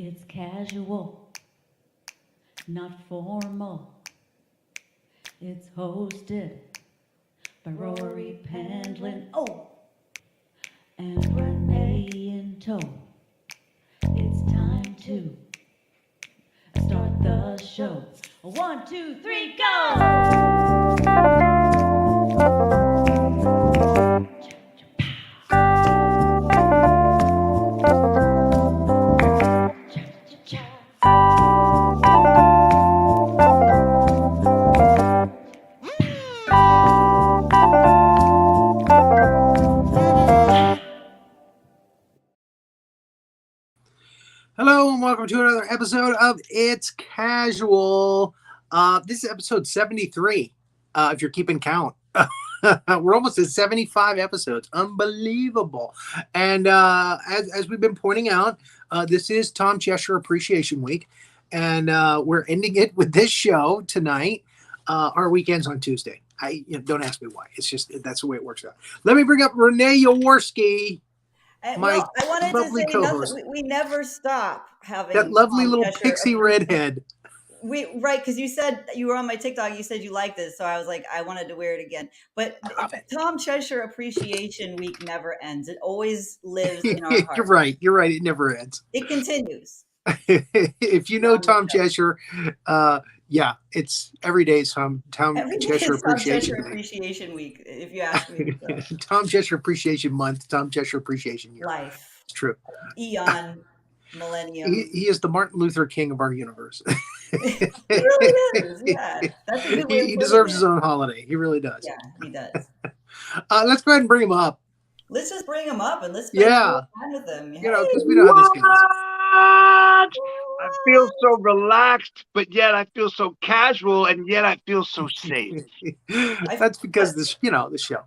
It's casual, not formal. It's hosted by Rory, Penland, and Renee in tow. It's time to start the show. 1, 2, 3, go! Hello and welcome to another episode of It's Casual. This is episode 73, if you're keeping count. We're almost at 75 episodes. Unbelievable. And as we've been pointing out, this is Tom Cheshire Appreciation Week. And we're ending it with this show tonight. Our weekend's on Tuesday. Don't ask me why. It's just, that's the way it works out. Let me bring up Renee Yaworsky. I wanted to say nothing. We never stop having that lovely Tom little Cheshire pixie redhead. Right, because you said you were on my TikTok. You said you liked this, so I was like, I wanted to wear it again. But I love it. Tom Cheshire Appreciation Week never ends. It always lives in our hearts. You're right. It never ends. It continues. If you know Tom Cheshire, it's every day is Tom Cheshire Appreciation Week. If you ask me, Tom Cheshire Appreciation Month, Tom Cheshire Appreciation Year. Life. It's true. Eon, millennium. He is the Martin Luther King of our universe. He really is. Yeah, that's a good way he deserves his own holiday. He really does. Yeah, he does. Let's go ahead and bring him up. Let's just bring him up and let's spend time with him. Because we know how this goes. I feel so relaxed, but yet I feel so casual, and yet I feel so safe. That's because the show.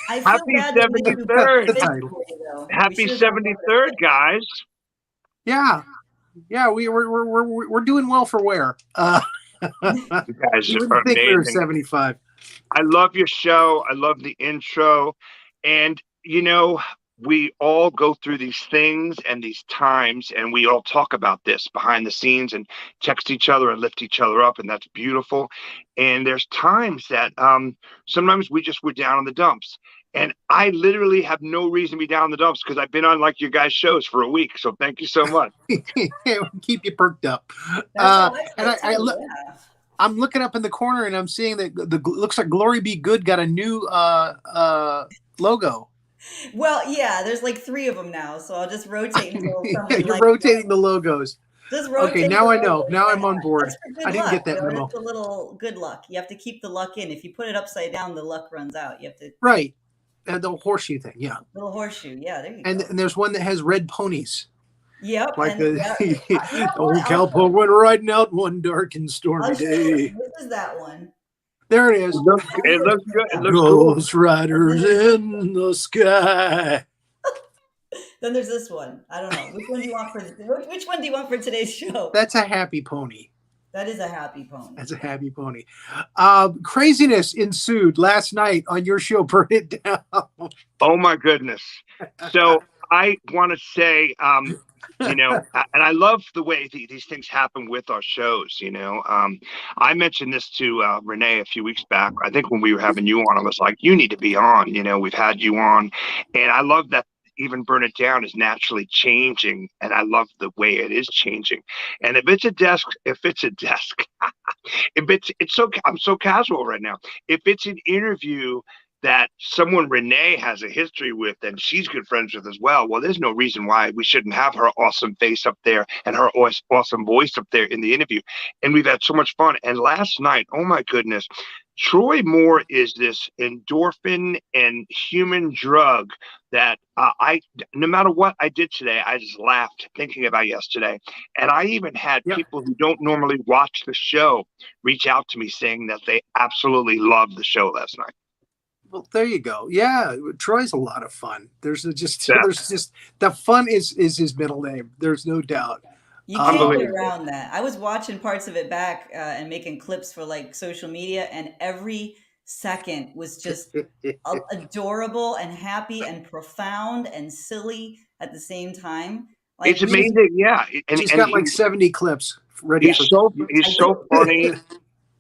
Happy 73rd. Happy 73rd, guys. Yeah, we're doing well for wear. You guys you are wouldn't think we were amazing. 75. I love your show. I love the intro, and we all go through these things and these times, and we all talk about this behind the scenes and text each other and lift each other up, and that's beautiful. And there's times that sometimes we're down in the dumps, and I literally have no reason to be down in the dumps because I've been on like your guys' shows for a week. So thank you so much. Keep you perked up. I'm looking up in the corner and I'm seeing that looks like Glory Be Good got a new logo. Well, yeah, there's like 3 of them now, so I'll just rotate until somebody You're rotating the logos. Just rotate. Okay, now I know. Now I'm on board. I didn't get that memo. It's a little good luck. You have to keep the luck in. If you put it upside down, the luck runs out. You have to. Right. The horseshoe thing, yeah. Little horseshoe, yeah. There you go. And there's one that has red ponies. Yep. Like the old cowpoke went riding out one dark and stormy day. This is that one. There it is. It looks good. It looks Ghost cool. Riders in the sky. Then there's this one. I don't know. Which one do you want for today's show? That's a happy pony. That is a happy pony. That's a happy pony. Craziness ensued last night on your show. Burn It Down. Oh my goodness. So I want to say, and I love the way these things happen with our shows. I mentioned this to Renee a few weeks back. I think when we were having you on, I was like, you need to be on. We've had you on, and I love that. Even Burn It Down is naturally changing, and I love the way it is changing. And if it's a desk, I'm so casual right now. If it's an interview that someone Renee has a history with and she's good friends with as well, there's no reason why we shouldn't have her awesome face up there and her awesome voice up there in the interview. And we've had so much fun. And last night, oh my goodness, Troy Moore is this endorphin and human drug that no matter what I did today, I just laughed thinking about yesterday. And I even had people who don't normally watch the show reach out to me saying that they absolutely loved the show last night. Well, there you go. Yeah, Troy's a lot of fun. There's just the fun is his middle name. There's no doubt. You can't get around that. I was watching parts of it back and making clips for like social media, and every second was just adorable and happy and profound and silly at the same time. Like, It's amazing. Yeah. She's got like 70 clips ready he's for. I so do. funny.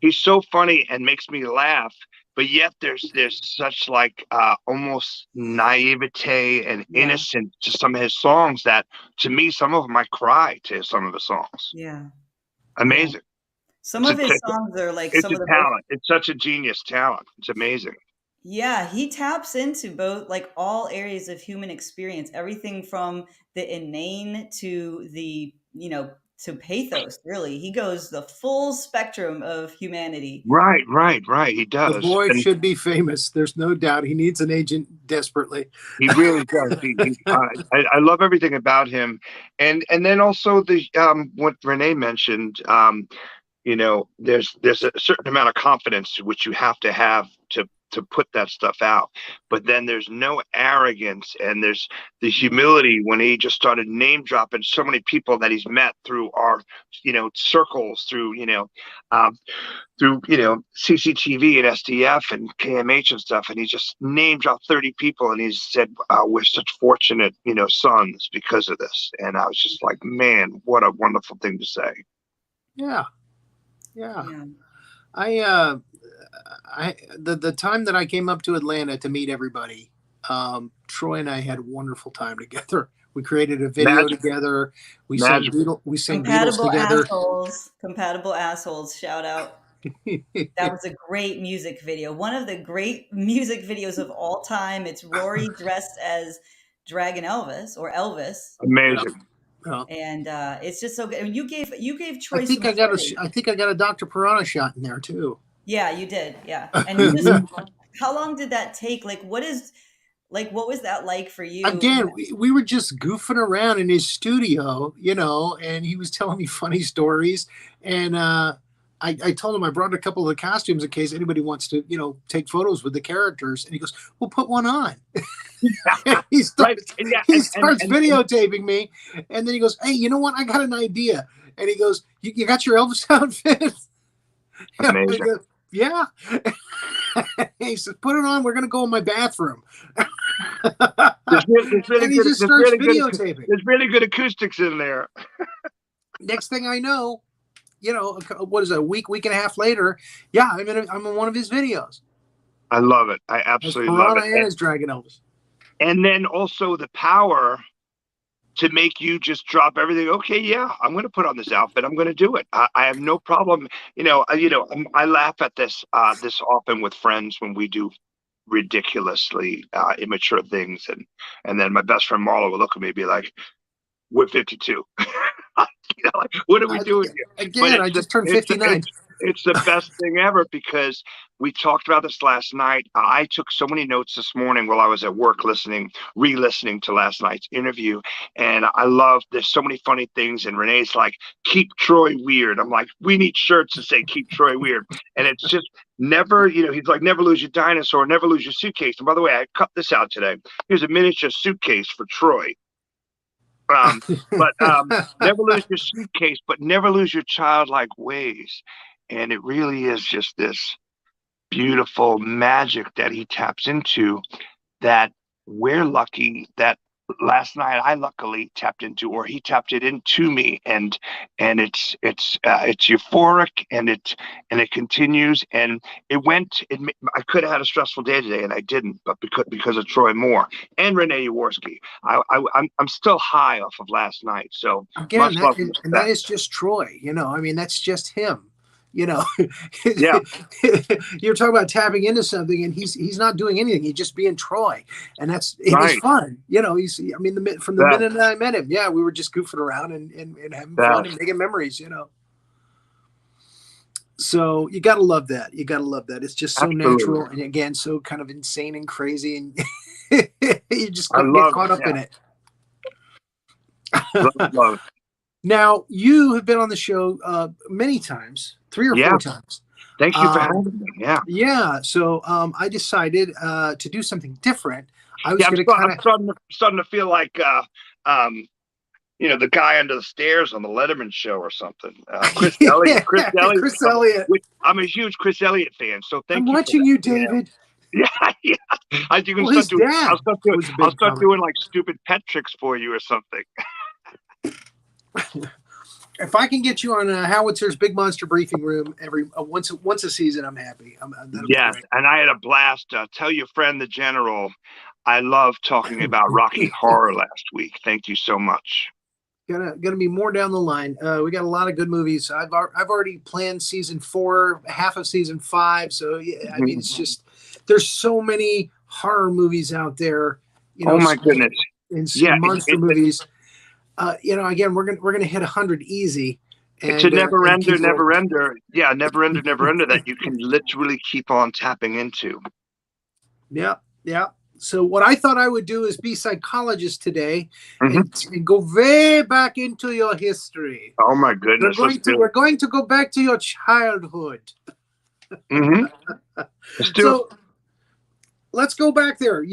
He's so funny and makes me laugh, but yet there's such like almost naivete and Yeah. innocence to some of his songs that to me some of them I cry to some of the songs. Yeah. Amazing. Some It's of his songs are like it's some a of the most. talent. It's such a genius talent. It's amazing. Yeah, he taps into both like all areas of human experience, everything from the inane to the, to pathos, really. He goes the full spectrum of humanity. Right. He The does. boy And should be famous. There's no doubt. He needs an agent desperately. he really does. I love everything about him. And then also the what Renee mentioned, there's a certain amount of confidence which you have to have to put that stuff out, but then there's no arrogance, and there's the humility when he just started name dropping so many people that he's met through our circles, through CCTV and SDF and KMH and stuff, and he just name dropped 30 people, and he said we're such fortunate sons because of this. And I was just like, man, what a wonderful thing to say. Yeah. The time that I came up to Atlanta to meet everybody, Troy and I had a wonderful time together. We created a video together. We sang Beatles together. Compatible assholes. Shout out. That was a great music video. One of the great music videos of all time. It's Rory dressed as Dragon Elvis or Elvis. Amazing. And it's just so good. And you gave Troy. I think I got a Dr. Piranha shot in there too. Yeah, you did. Yeah. And you just, how long did that take? Like, what was that like for you? Again, we were just goofing around in his studio, and he was telling me funny stories. And I told him I brought a couple of the costumes in case anybody wants to, take photos with the characters. And he goes, "We'll put one on." He starts videotaping me, and then he goes, "Hey, you know what? I got an idea." And he goes, "You got your Elvis outfit?" Amazing. Go, yeah. He says, "Put it on. We're gonna go in my bathroom." There's videotaping. There's really good acoustics in there. Next thing I know, what is it, a week and a half later? Yeah, I'm in one of his videos. I love it. I absolutely love it. And as Dragon Elvis. And then also the power to make you just drop everything. Okay, yeah, I'm going to put on this outfit. I'm going to do it. I have no problem. I laugh at this often with friends when we do ridiculously immature things, and then my best friend Marla will look at me and be like, "We're 52." Like, what are we doing here? Again, I just turned 59. It's the best thing ever, because we talked about this last night. I took so many notes this morning while I was at work re-listening to last night's interview. And there's so many funny things. And Renee's like, "Keep Troy weird." I'm like, we need shirts that say "Keep Troy weird." And it's just never, he's like, "Never lose your dinosaur, never lose your suitcase." And by the way, I cut this out today. Here's a miniature suitcase for Troy. But never lose your suitcase, but never lose your childlike ways. And it really is just this beautiful magic that he taps into, that we're lucky that last night I luckily tapped into, or he tapped it into me, and it's euphoric, and it continues, and I could have had a stressful day today, and I didn't, but because of Troy Moore and Renee Yaworsky, I'm still high off of last night. So again, that is just Troy. That's just him. Yeah. You're talking about tapping into something, and he's not doing anything. He's just being Troy, and it's fun. From the minute that I met him, we were just goofing around and having fun and making memories. So you gotta love that. It's just so natural, and again, so kind of insane and crazy, and you just get caught up in it. Love it. Now, you have been on the show many times, 3 or 4 times. Thank you for having me. Yeah. Yeah. So I decided to do something different. I'm starting to feel like the guy under the stairs on the Letterman show or something. Chris Elliott. Chris Elliott. I'm a huge Chris Elliott fan. So thank you. I'm watching you, David. Yeah. I'll start doing like stupid pet tricks for you or something. If I can get you on Howitzer's Big Monster Briefing Room every once a season, I'm happy. That'll be Yes, great. and I had a blast. Tell your friend the general I love talking about Rocky Horror last week. Thank you so much. Gonna be more down the line. We got a lot of good movies. I've already planned season 4, half of season 5. So yeah, I mean, it's just there's so many horror movies out there. You know, Oh my goodness! and Yeah, monster movies. You know, again, we're gonna hit 100 easy. It's a never and ender, keep never rolling. ender. Yeah, never ender, never ender that you can literally keep on tapping into. Yeah, yeah. So what I thought I would do is be psychologist today Mhm. and go way back into your history. Oh my goodness! We're going to go back to your childhood. Let's do So let's go back there.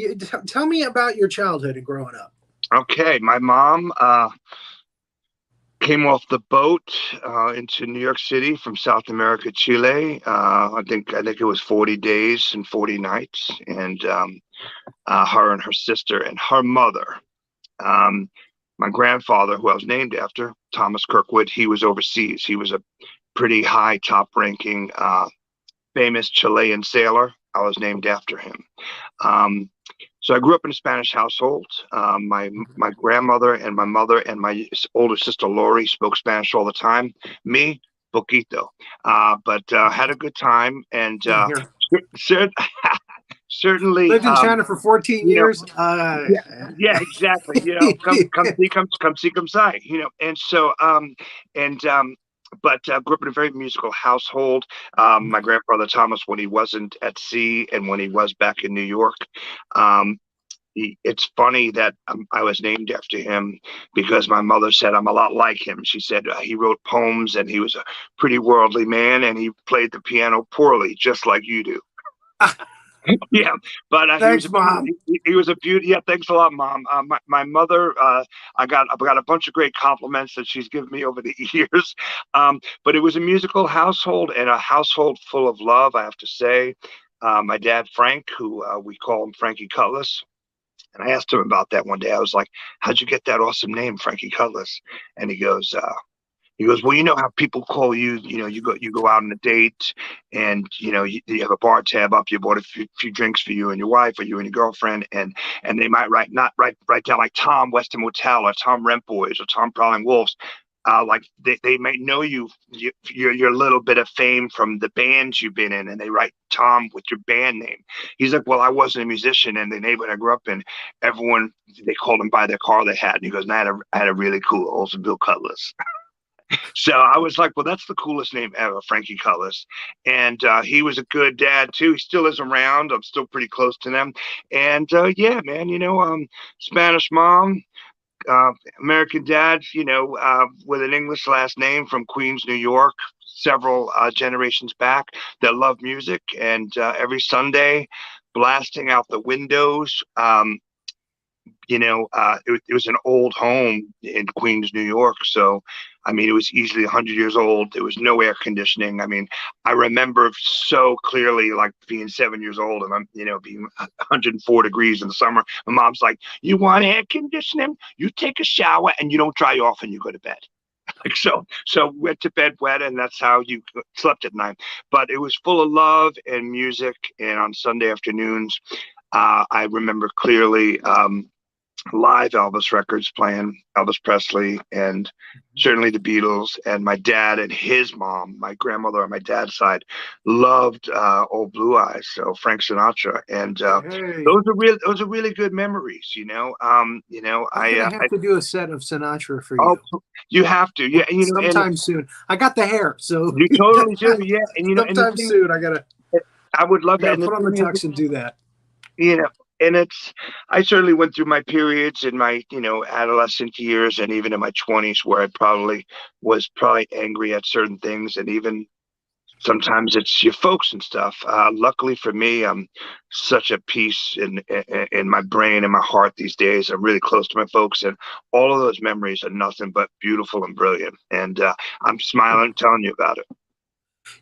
Tell me about your childhood and growing up. Okay, my mom came off the boat into New York City from South America, Chile. I think it was 40 days and 40 nights, and her and her sister and her mother. My grandfather, who I was named after, Thomas Kirkwood, he was overseas. He was a pretty high, top-ranking, famous Chilean sailor. I was named after him. So I grew up in a Spanish household. My grandmother and my mother and my older sister Rory spoke Spanish all the time. Me, poquito, but had a good time and certainly lived in China for 14 years. Yeah, exactly. You know, come see, come see. You know, and so but grew up in a very musical household. My grandfather Thomas, when he wasn't at sea and when he was back in New York, it's funny that I was named after him because my mother said I'm a lot like him. She said he wrote poems and he was a pretty worldly man and he played the piano poorly, just like you do. Yeah, but thanks, Mom. He was a beauty. Yeah, thanks a lot, Mom. My mother, I've got a bunch of great compliments that she's given me over the years. But it was a musical household and a household full of love, I have to say. My dad, Frank, who we call him Frankie Cutlass. And I asked him about that one day. I was like, "How'd you get that awesome name, Frankie Cutlass?" And he goes, well, you know how people call you, you know, you go out on a date and, you know, you have a bar tab up, you bought a few drinks for you and your wife or you and your girlfriend. And they might write down like Tom Weston Motel or Tom Rent Boys or Tom Prowling Wolves. Like they might know your little bit of fame from the bands you've been in and they write Tom with your band name. He's like, well, I wasn't a musician and the neighborhood I grew up in, everyone, they called him by their car they had. And he goes, and I had a really cool Oldsmobile Cutlass. So I was like, well, that's the coolest name ever, Frankie Cutlass. And he was a good dad, too. He still is around. I'm still pretty close to them. And yeah, man, you know, Spanish mom, American dad, you know, with an English last name from Queens, New York, several generations back that love music. And every Sunday, blasting out the windows. You know, it was an old home in Queens, New York. So, I mean, it was easily 100 years old. There was no air conditioning. I mean, I remember so clearly, like being 7 years old and I'm, you know, being 104 degrees in the summer. My mom's like, "You want air conditioning? You take a shower and you don't dry off and you go to bed." Like so went to bed wet, and that's how you slept at night. But it was full of love and music. And on Sunday afternoons, I remember clearly. Live Elvis records playing Elvis Presley and certainly the Beatles. And my dad and his mom, my grandmother on my dad's side, loved Old Blue Eyes, so Frank Sinatra. And Hey. those are really good memories, you know. You know, I have to do a set of Sinatra for you. Oh, you have to, yeah. You know, sometime soon. I got the hair, so you totally do, yeah. And you know, sometime soon I would love that. Put on the tux and do that. You know, and I certainly went through my periods in my, you know, adolescent years and even in my 20s where I was angry at certain things. And even sometimes it's your folks and stuff. Luckily for me, I'm such a peace in my brain and my heart these days. I'm really close to my folks and all of those memories are nothing but beautiful and brilliant. And I'm smiling telling you about it.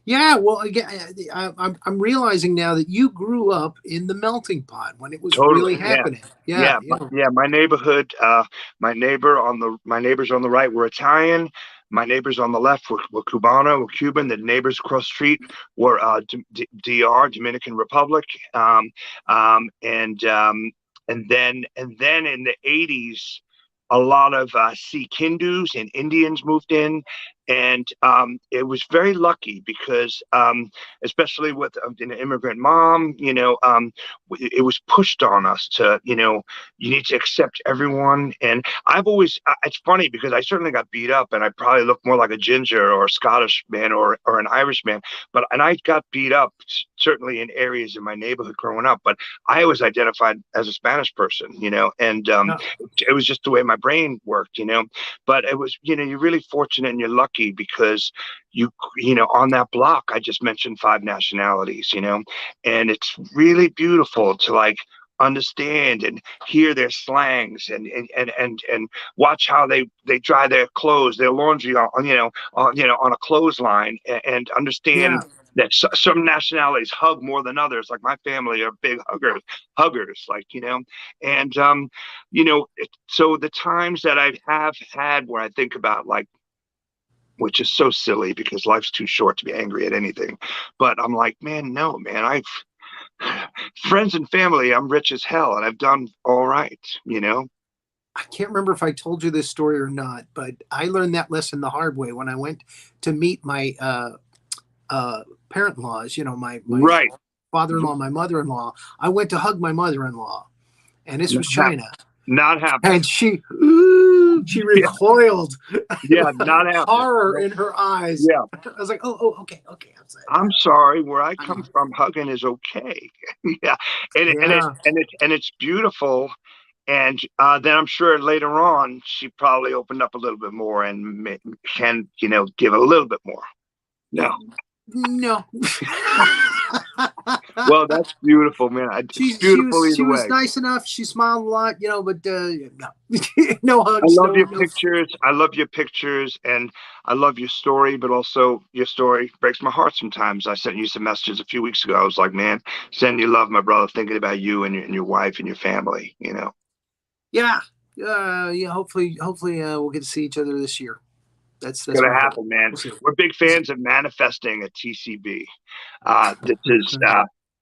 Yeah, well, again, I'm realizing now that you grew up in the melting pot when it was really Totally. Yeah. happening. Yeah, Yeah, you know. yeah. My neighborhood, my neighbors on the right were Italian. My neighbors on the left were Cubano, were Cuban. The neighbors across the street were DR, Dominican Republic, and then in the '80s, a lot of Sikh Hindus and Indians moved in, and it was very lucky because, especially with an immigrant mom, it was pushed on us to, you need to accept everyone. And it's funny because I certainly got beat up and I probably looked more like a ginger or a Scottish man or an Irish man, and I got beat up certainly in areas in my neighborhood growing up, but I always identified as a Spanish person, and Yeah. it was just the way my brain worked, but it was, you're really fortunate and you're lucky because on that block, I just mentioned 5 nationalities, and it's really beautiful to like understand and hear their slangs and watch how they dry their clothes, their laundry on a clothesline, and understand Yeah. that some nationalities hug more than others. Like my family are big huggers, like, and so the times that I have had where I think about, like, which is so silly because life's too short to be angry at anything. But I'm like, man, no, man, friends and family, I'm rich as hell and I've done all right. I can't remember if I told you this story or not, but I learned that lesson the hard way when I went to meet my parent-in-laws. My Right. father-in-law, my mother-in-law. I went to hug my mother-in-law, and this was Not, China, not happening. and she recoiled Yeah, with not happening. horror in her eyes. Yeah. I was like, oh, okay. I'm sorry. I'm sorry, where I come from, hugging is okay. Yeah. Yeah. And it's beautiful. And then I'm sure later on she probably opened up a little bit more and can, give a little bit more. No. No. Well, that's beautiful, man. It's beautiful She either was way. nice enough. She smiled a lot, but no, no I hugs. love your No. pictures. I love your pictures, and I love your story. But also, your story breaks my heart sometimes. I sent you some messages a few weeks ago. I was like, "Man, send you love, my brother. Thinking about you and your wife and your family." Yeah. Yeah. Hopefully, we'll get to see each other this year. That's It's gonna my hope. happen, man. We'll see. We're big We'll see. fans of manifesting at TCB. This is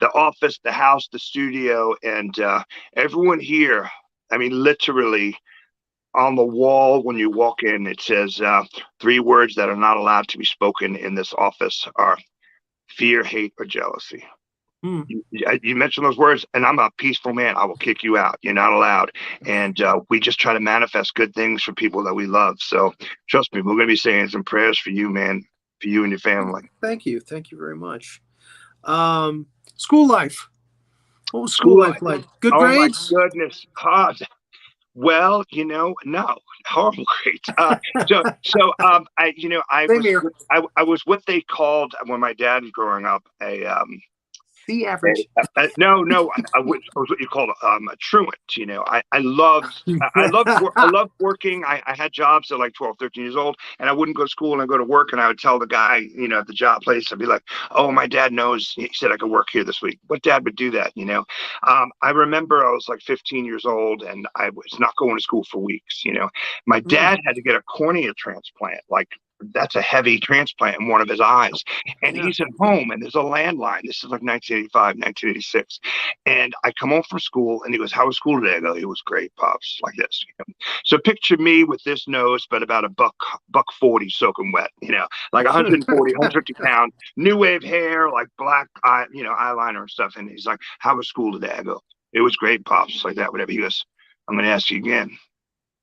the office, the house, the studio, and everyone here. I mean, literally on the wall when you walk in, it says 3 words that are not allowed to be spoken in this office are fear, hate, or jealousy. Hmm. You mention those words, and I'm a peaceful man. I will kick you out. You're not allowed. And we just try to manifest good things for people that we love. So trust me, we're going to be saying some prayers for you, man, for you and your family. Thank you. Thank you very much. School life. What was school School life like? Good Oh my grades? goodness. Well, no, horrible grades. Same here. I was what they called when my dad was growing up The average. no, I was what you call a truant. I loved working. I had jobs at like 12, 13 years old, and I wouldn't go to school and I go to work, and I would tell the guy, at the job place, I'd be like, "Oh, my dad knows. He said I could work here this week." What dad would do that? I remember I was like 15 years old, and I was not going to school for weeks. My dad had to get a cornea transplant, like. That's a heavy transplant in one of his eyes. And Yeah. he's at home and there's a landline. This is like 1985, 1986. And I come home from school and he goes, "How was school today?" I go, "It was great, Pops," like this. So picture me with this nose, but about a buck 40 soaking wet, like 140, 150 pound, new wave hair, like black eye, eyeliner and stuff. And he's like, "How was school today?" I go, "It was great, Pops," like that, whatever. He goes, "I'm going to ask you again.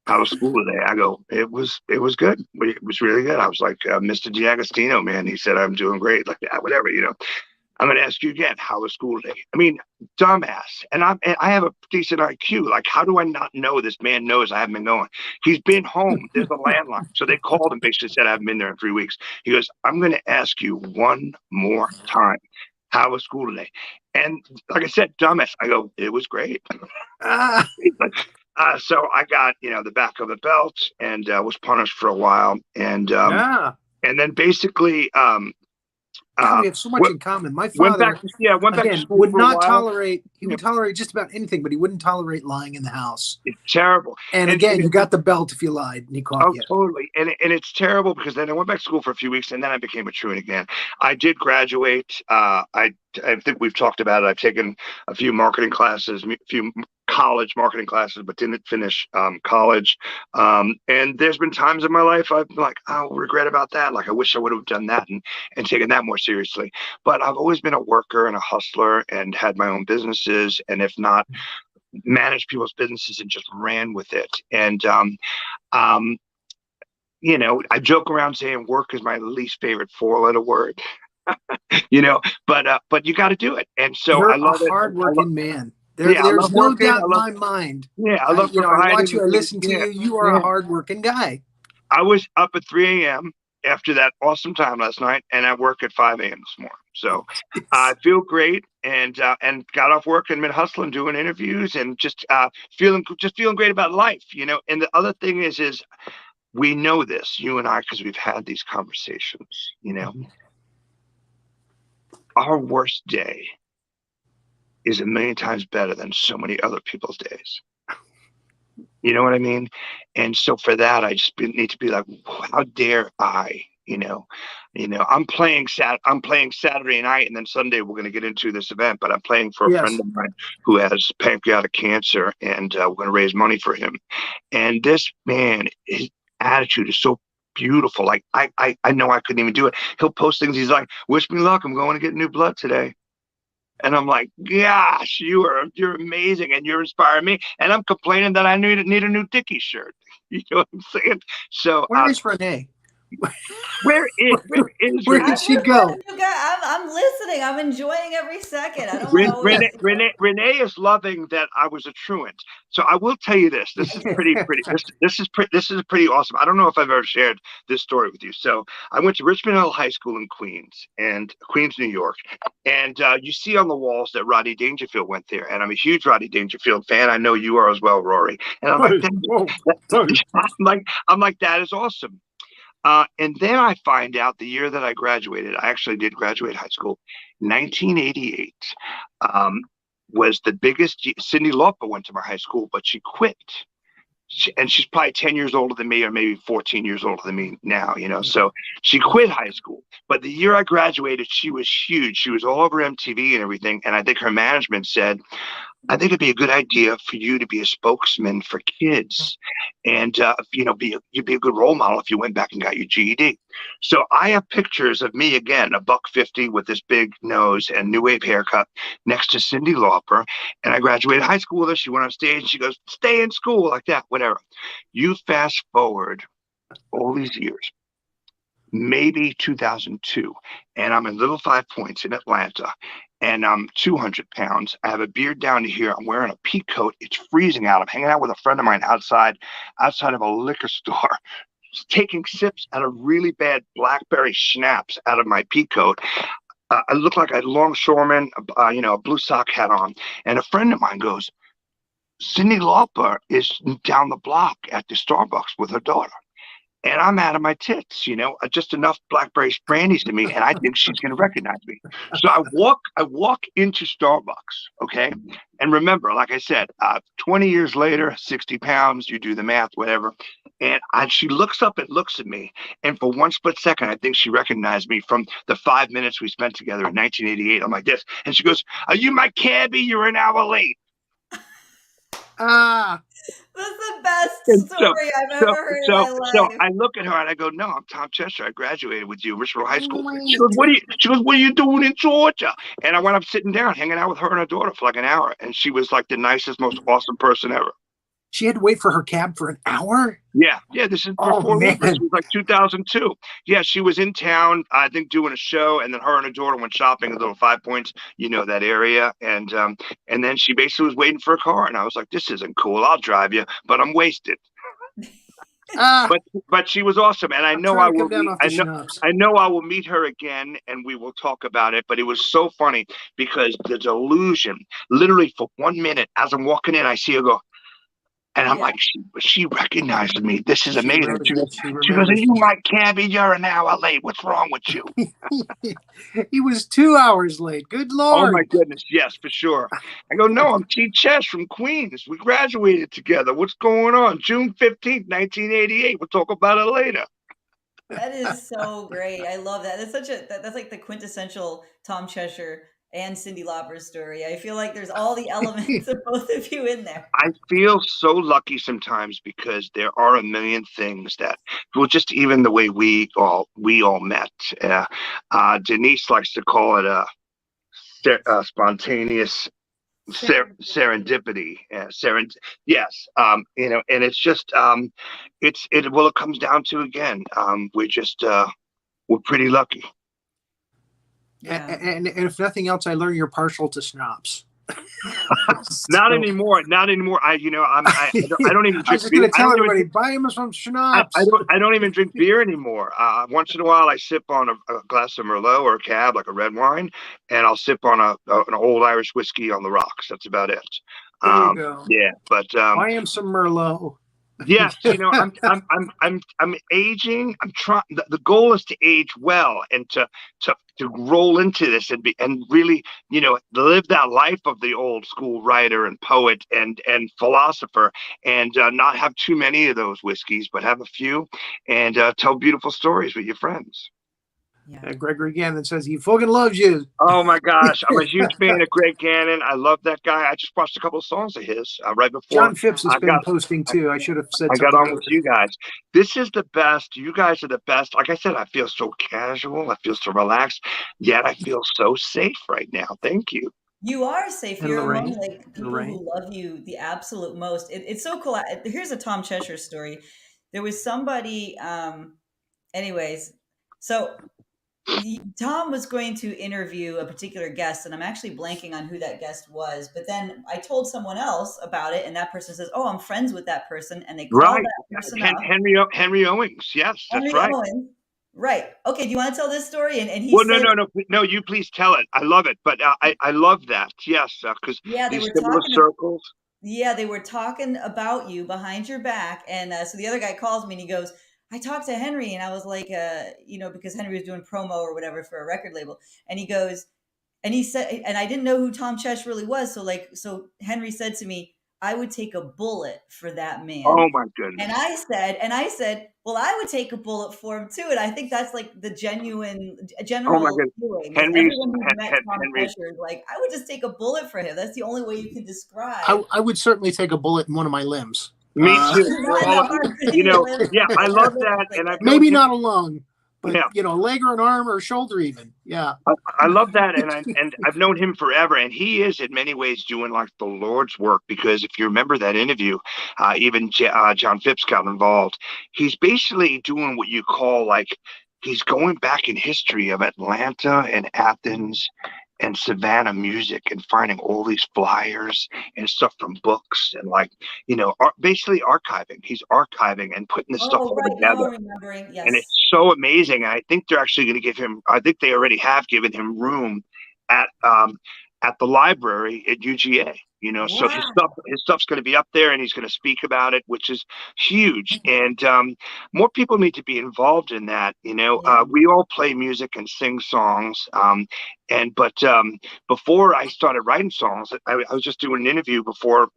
How was school today?" I go, it was good. It was really good." I was like, "Mr. D'Agostino, man." He said, "I'm doing great," like that, whatever. "I'm going to ask you again. How was school today?" I mean, dumbass. And I have a decent IQ. Like, how do I not know this man knows I haven't been going? He's been home. There's a landline. So they called and basically said, "I haven't been there in 3 weeks." He goes, "I'm going to ask you one more time. How was school today?" And like I said, dumbass. I go, "It was great." Ah, So I got, the back of the belt and was punished for a while. And yeah. then basically, God, we have so much in common. My Went father, back to again, school would for a not while. tolerate. He would tolerate just about anything, but he wouldn't tolerate lying in the house. It's terrible. And again, you got the belt if you lied, and he caught Oh, you. totally. And it's terrible because then I went back to school for a few weeks and then I became a truant again. I did graduate. I think we've talked about it. I've taken a few marketing classes, a few college marketing classes, but didn't finish college. And there's been times in my life I've been like, oh, regret about that. Like, I wish I would have done that and taken that more seriously. But I've always been a worker and a hustler and had my own businesses. And if not, managed people's businesses and just ran with it. And, you know, I joke around saying work is my least favorite four-letter word, you know, but you got to do it. And so You're I love a it. hardworking man. Yeah, I There's love no working. doubt in my mind. I love I providing. watch you, I listen to Yeah, you. You are yeah. a hardworking guy. I was up at 3 a.m. after that awesome time last night, and I work at 5 a.m. this morning. So I feel great, and got off work and been hustling, doing interviews, and just feeling great about life, you know. And the other thing is we know this, you and I, because we've had these conversations, you know. Our worst day is a million times better than so many other people's days. You know what I mean? And so for that, I just need to be like, how dare I? You know, I'm playing Saturday night, and then Sunday we're going to get into this event. But I'm playing for a friend of mine who has pancreatic cancer, and we're going to raise money for him. And this man, his attitude is so beautiful. Like I know I couldn't even do it. He'll post things. He's like, "Wish me luck. I'm going to get new blood today." And I'm like, gosh, you're amazing, and you're inspiring me. And I'm complaining that I need a new Dickie shirt. You know what I'm saying? So Where is Renee? Where is Where did she go? I'm listening. I'm enjoying every second. I don't want to. Renee is loving that I was a truant. So I will tell you this. This is pretty. This is pretty awesome. I don't know if I've ever shared this story with you. So I went to Richmond Hill High School in Queens, New York, and you see on the walls that Rodney Dangerfield went there, and I'm a huge Rodney Dangerfield fan. I know you are as well, Rory. And I'm like, that is awesome. And then I find out the year that I graduated, I actually did graduate high school, 1988, was the biggest. Cyndi Lauper went to my high school, but she quit. And she's probably 10 years older than me, or maybe 14 years older than me now, you know. So she quit high school. But the year I graduated, she was huge. She was all over MTV and everything. And I think her management said, I think it'd be a good idea for you to be a spokesman for kids, and you'd be a good role model if you went back and got your GED. So I have pictures of me again, $150 with this big nose and new wave haircut, next to Cyndi Lauper, and I graduated high school with her. She went on stage and she goes, "Stay in school," like that, whatever. You fast forward all these years, maybe 2002, and I'm in Little 5 Points in Atlanta. And I'm 200 pounds. I have a beard down to here. I'm wearing a pea coat. It's freezing out. I'm hanging out with a friend of mine outside of a liquor store, taking sips out of really bad blackberry schnapps out of my pea coat. I look like a longshoreman, a blue sock hat on. And a friend of mine goes, "Cyndi Lauper is down the block at the Starbucks with her daughter." And I'm out of my tits, just enough blackberry brandies to me, and I think she's going to recognize me. So I walk into Starbucks, okay? And remember, like I said, 20 years later, 60 pounds, you do the math, whatever. And she looks up and looks at me, and for one split second, I think she recognized me from the 5 minutes we spent together in 1988. I'm like this, and she goes, "Are you my cabbie? You're an hour late." That's the best story I've ever heard in my life. So I look at her and I go, "No, I'm Tom Cheshire. I graduated with you, Richmond High School." She goes, "What are you doing in Georgia?" And I wound up sitting down, hanging out with her and her daughter for like an hour. And she was like the nicest, most awesome person ever. She had to wait for her cab for an hour? Yeah. This is before this was like 2002. Yeah, she was in town, I think, doing a show, and then her and her daughter went shopping at Little 5 Points, that area, and then she basically was waiting for a car, and I was like, "This isn't cool. I'll drive you, but I'm wasted." But she was awesome, and I know I will meet her again, and we will talk about it. But it was so funny because the delusion, literally for 1 minute, as I'm walking in, I see her go, And I'm Yeah. like, she recognized me. This is She amazing. wrote it. She She goes, remembers. and you like Cabby, you're an hour late. What's wrong with you? He was 2 hours late. Good Oh my Lord. goodness, yes, for sure. I go, no, I'm T. Chesh from Queens. We graduated together. What's going on? June 15th, 1988. We'll talk about it later. That is so great. I love that. That's like the quintessential Tom Cheshire and Cyndi Lauper story. I feel like there's all the elements of both of you in there. I feel so lucky sometimes because there are a million things that, well, just even the way we all met. Denise likes to call it a spontaneous serendipity. Yes. And it's just it comes down to, again, we're pretty lucky. Yeah. And if nothing else, I learned you're partial to schnapps. Not anymore. I don't even drink I was just beer. going to tell everybody, buy him some schnapps. I don't even drink beer anymore. Once in a while, I sip on a glass of Merlot or a Cab, like a red wine, and I'll sip on an old Irish whiskey on the rocks. That's about it. There you go. Yeah, but buy him some Merlot. Yes, I'm aging. I'm trying. The goal is to age well and to roll into this and really, live that life of the old school writer and poet and philosopher, and not have too many of those whiskeys, but have a few, and tell beautiful stories with your friends. Yeah. Gregory Gannon says he fucking loves you. Oh my gosh, I'm a huge fan of Greg Gannon. I love that guy. I just watched a couple of songs of his right before. John Phipps has been posting too. I should have said I something. got on with you guys. This is the best. You guys are the best. Like I said, I feel so casual. I feel so relaxed. Yet I feel so safe right now. Thank you. You are safe. And You're Lorraine. among like people Lorraine. who love you the absolute most. It's so cool. Here's a Tom Cheshire story. There was somebody. Anyways, so Tom was going to interview a particular guest, and I'm actually blanking on who that guest was. But then I told someone else about it, and that person says, "Oh, I'm friends with that person," and they call Right, that person up. Henry Owings. Yes, Henry that's right. Owens. Right. Okay. Do you want to tell this story? And he Well, said, no. You please tell it. I love it, but I love that. Yes, because yeah, they these were similar talking. circles. Yeah, they were talking about you behind your back, and so the other guy calls me and he goes, I talked to Henry, and I was like, because Henry was doing promo or whatever for a record label, and he goes, and he said, and I didn't know who Tom Chesh really was, so Henry said to me, I would take a bullet for that man. Oh my goodness! And I said, well, I would take a bullet for him too, and I think that's like the general feeling. Everyone who's met Tom Cheshire is like, I would just take a bullet for him. That's the only way you can describe. I would certainly take a bullet in one of my limbs. Me too. Yeah, I love that, and maybe not a lung, but a leg or an arm or a shoulder, even. Yeah, I love that, and I've known him forever, and he is in many ways doing like the Lord's work, because if you remember that interview, even John Phipps got involved. He's basically doing what you call he's going back in history of Atlanta and Athens and Savannah music and finding all these flyers and stuff from books and basically archiving. He's archiving and putting this stuff all together. Now I'm remembering. Yes. And it's so amazing. And I think they're actually going to give him, I think they already have given him room at the library at UGA. So his stuff's going to be up there, and he's going to speak about it, which is huge. And more people need to be involved in that. We all play music and sing songs. But before I started writing songs, I was just doing an interview before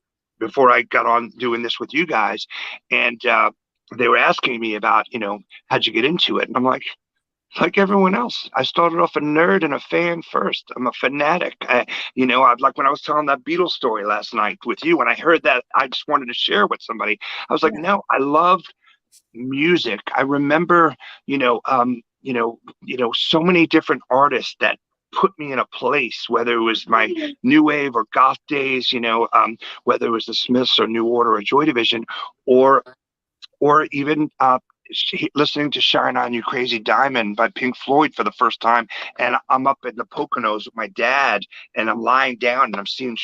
I got on doing this with you guys, and they were asking me about, how'd you get into it? And I'm like everyone else, I started off a nerd and a fan first. I'm a fanatic. Like when I was telling that Beatles story last night with you, when I heard that, I just wanted to share with somebody. I was like, no, I loved music. I remember, so many different artists that put me in a place, whether it was my new wave or goth days, whether it was the Smiths or New Order or Joy Division, or even listening to Shine On You Crazy Diamond by Pink Floyd for the first time. And I'm up in the Poconos with my dad, and I'm lying down and I'm seeing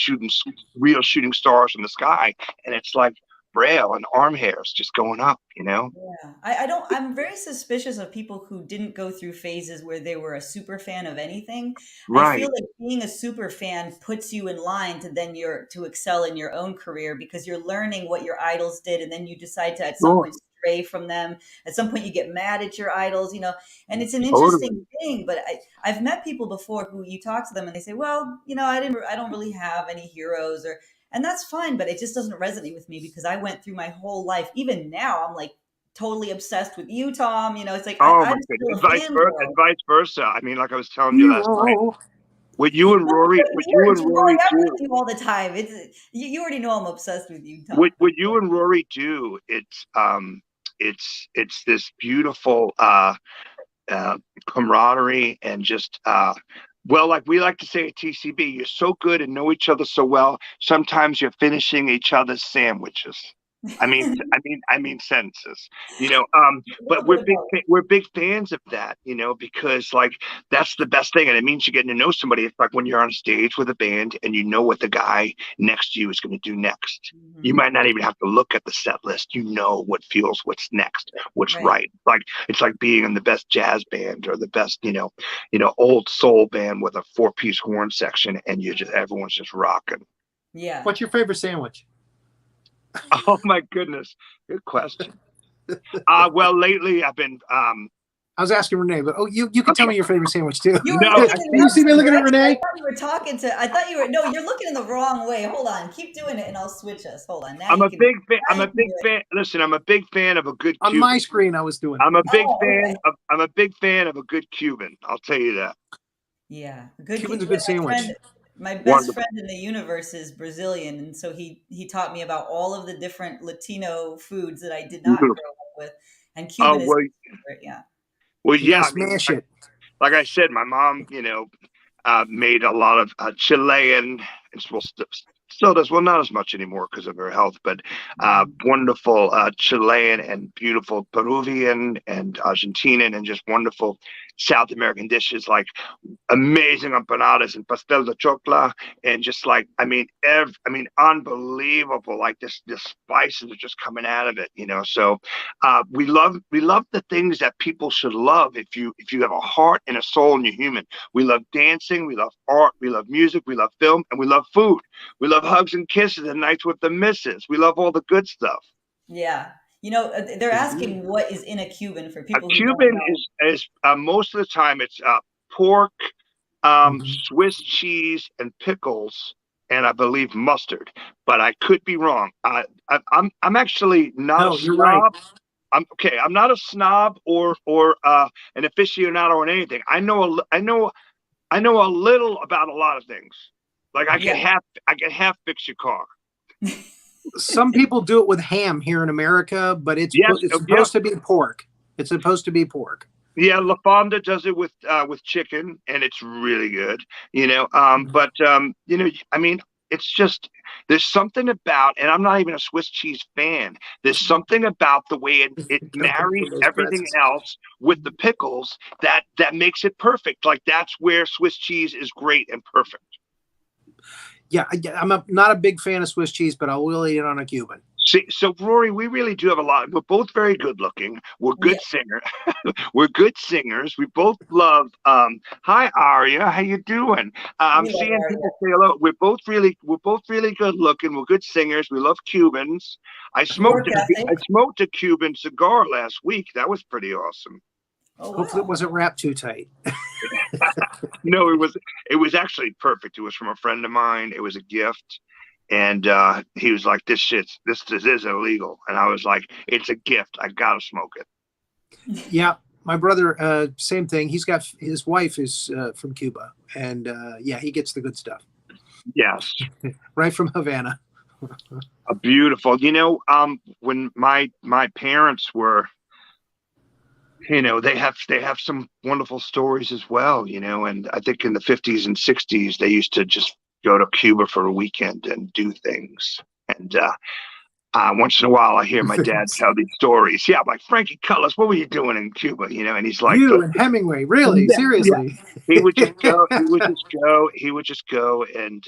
real shooting stars in the sky. And it's like, frail and arm hairs just going up, Yeah. I'm very suspicious of people who didn't go through phases where they were a super fan of anything. I feel Right. like being a super fan puts you in line to to excel in your own career, because you're learning what your idols did, and then you decide to at some Sure. point stray from them. At some point you get mad at your idols, and it's an Totally. interesting thing. But I've met people before who you talk to them and they say, well, I don't really have any heroes, and that's fine, but it just doesn't resonate with me because I went through my whole life. Even now, I'm like totally obsessed with you, Tom. It's like Oh my I'm goodness. still a And fanboy. vice versa. I mean, like I was telling you last night, Hero. what you and No, Rory, but what you and Rory, Rory I'm do, with you all the time. You already know I'm obsessed with you, Tom. what you and Rory do, it's this beautiful camaraderie and just well, like we like to say at TCB, you're so good and know each other so well. Sometimes you're finishing each other's sandwiches. I mean sentences, A but little bit of both. we're big fans of that, because like that's the best thing, and it means you're getting to know somebody. It's like when you're on stage with a band and you know what the guy next to you is going to do next. You Mhm. might not even have to look at the set list. You know what's next, what's Right. right. Like it's like being in the best jazz band or the best, old soul band with a 4-piece horn section, and everyone's just rocking. Yeah. What's your favorite sandwich? Oh my goodness, good question. Well, lately I've been I was asking Renee, but you can tell okay. me your favorite sandwich too. You were No, looking I in think You see me the looking at direction. I Renee? thought you were talking to. I thought you were. No, you're looking in the wrong way. Hold on. Keep doing it, and I'll switch us. Hold on. Now I'm you a can. big fan. Now I'm you a can big do it. fan. Listen, I'm a big fan of a good On my Cuban. screen, I was doing. I'm a big Oh, fan okay. of. I'm a big fan of a good Cuban. I'll tell you that. Yeah, good. Cuban's a good sandwich. My best Wonderful. friend in the universe is Brazilian, and so he taught me about all of the different Latino foods that I did not grow Beautiful. up with, and Oh Cuban is well, my favorite. Yeah. You gotta yeah. I mean, smash it. like I said, my mom, made a lot of Chilean, and still does. Well, not as much anymore because of her health, but wonderful Chilean and beautiful Peruvian and Argentinian and just wonderful South American dishes like amazing empanadas and pastel de chocla, and just like unbelievable. Like the spices are just coming out of it, So we love the things that people should love. If you have a heart and a soul and you're human, we love dancing, we love art, we love music, we love film, and we love food. We love hugs and kisses and nights with the missus. We love all the good stuff. Yeah. They're asking what is in a Cuban for A people who don't Cuban know. is most of the time it's pork, Mhm. Swiss cheese, and pickles, and I believe mustard. But I could be wrong. I'm actually not a No, you're right. snob. I'm okay. I'm not a snob or an aficionado or anything. I know a little about a lot of things. Like Yeah. I can half fix your car. Some people do it with ham here in America, but it's Yes, it's yeah, supposed to be pork. It's supposed to be pork. yeah. La Fonda does it with chicken, and it's really good. Mhm. But I mean, it's just there's something about, and I'm not even a Swiss cheese fan. There's something about the way it Going for marries those everything pretzels. else with the pickles that makes it perfect. Like that's where Swiss cheese is great and perfect. Yeah, I'm not a big fan of Swiss cheese, but I will eat it on a Cuban. See, so Rory, we really do have a lot. We're both very good looking. We're Yeah. good singers. We're good singers. We both love. Hi Aria, how you doing? I'm We love seeing Aria. people say hello. We're both really good looking. We're good singers. We love Cubans. Work ethic. I smoked a Cuban cigar last week. That was pretty awesome. Oh Hopefully, it wow. wasn't wrapped too tight. No, it was actually perfect. It was from a friend of mine. It was a gift. And he was like, this is illegal. And I was like, it's a gift. I gotta smoke it. Yeah, my brother, same thing. He's got his wife is from Cuba, and yeah, he gets the good stuff Yes. right from Havana. A beautiful, when my parents were, they have some wonderful stories as well, and I think in the 50s and 60s, they used to just go to Cuba for a weekend and do things. And once in a while, I hear my dad tell these stories. Yeah, I'm like, Frankie Cullis, what were you doing in Cuba? And he's like, You and Hemingway, really? yeah, yeah. Seriously? He would just go, and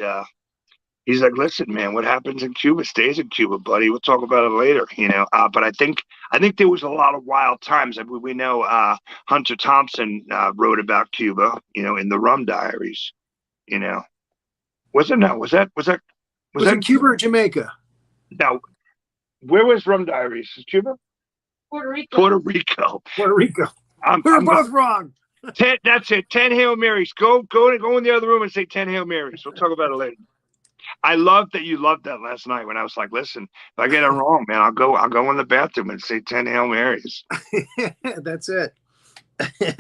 he's like, listen, man, what happens in Cuba stays in Cuba, buddy. We'll talk about it later, But I think there was a lot of wild times. I mean, we know Hunter Thompson wrote about Cuba, in the Rum Diaries. Was it no? Was Was that it Cuba or Jamaica? now? Where was Rum Diaries? Is Cuba? Puerto Rico. Puerto Rico. Puerto Rico. I'm We were both wrong. 10, that's it. 10 Hail Marys. Go in the other room and say 10 Hail Marys. We'll talk about it later. I love that you loved that last night when I was like, listen, if I get it wrong, man, I'll go in the bathroom and say 10 Hail Marys. That's it.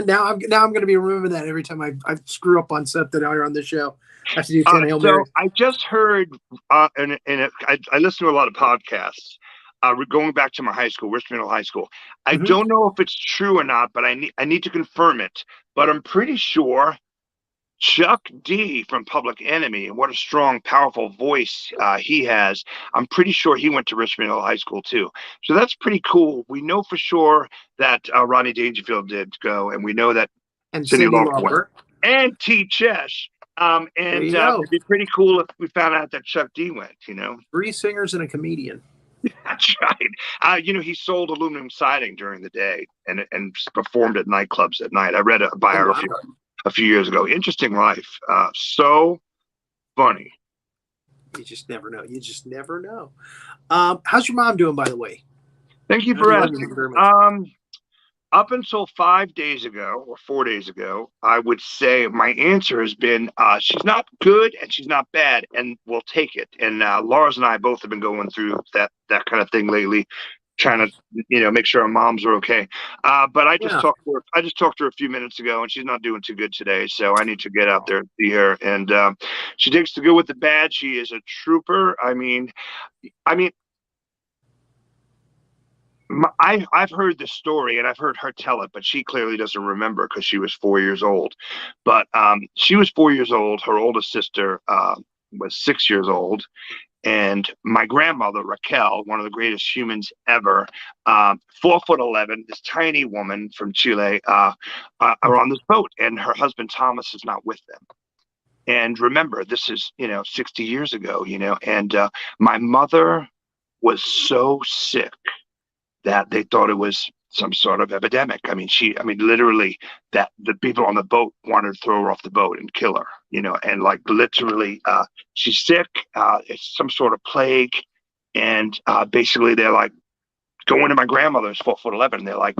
now I'm going to be remembering that every time I screw up on something out here on the show. I have to do 10 Hail Marys. So I just heard, I listen to a lot of podcasts. Going back to my high school, Richmond Hill High School. I don't know if it's true or not, but I need to confirm it. But I'm pretty sure Chuck D from Public Enemy, and what a strong, powerful voice he has. I'm pretty sure he went to Richmond Hill High School too. So that's pretty cool. We know for sure that Rodney Dangerfield did go, and we know that and Cindy Lauper and T. Chesh. It'd be pretty cool if we found out that Chuck D went. 3 singers and a comedian. That's right. He sold aluminum siding during the day and performed at nightclubs at night. I read a biography a few years ago. Interesting life. So funny. You just never know. How's your mom doing, by the way? Thank you for asking. Up until 5 days ago or 4 days ago, I would say my answer has been she's not good and she's not bad, and we'll take it. And Lars and I both have been going through that kind of thing lately, trying to make sure our moms are okay. But I just talked to her a few minutes ago, and she's not doing too good today. So I need to get out there and see her. And she takes the good with the bad. She is a trooper. I mean. I've heard this story and I've heard her tell it, but she clearly doesn't remember because she was 4 years old. But she was 4 years old. Her oldest sister was 6 years old. And my grandmother, Raquel, one of the greatest humans ever, 4'11", this tiny woman from Chile, are on this boat, and her husband Thomas is not with them. And remember, this is 60 years ago, and my mother was so sick that they thought it was some sort of epidemic. I mean, literally, that the people on the boat wanted to throw her off the boat and kill her, and like literally, she's sick. It's some sort of plague. And basically they're like, going to my grandmother's 4'11". They're like,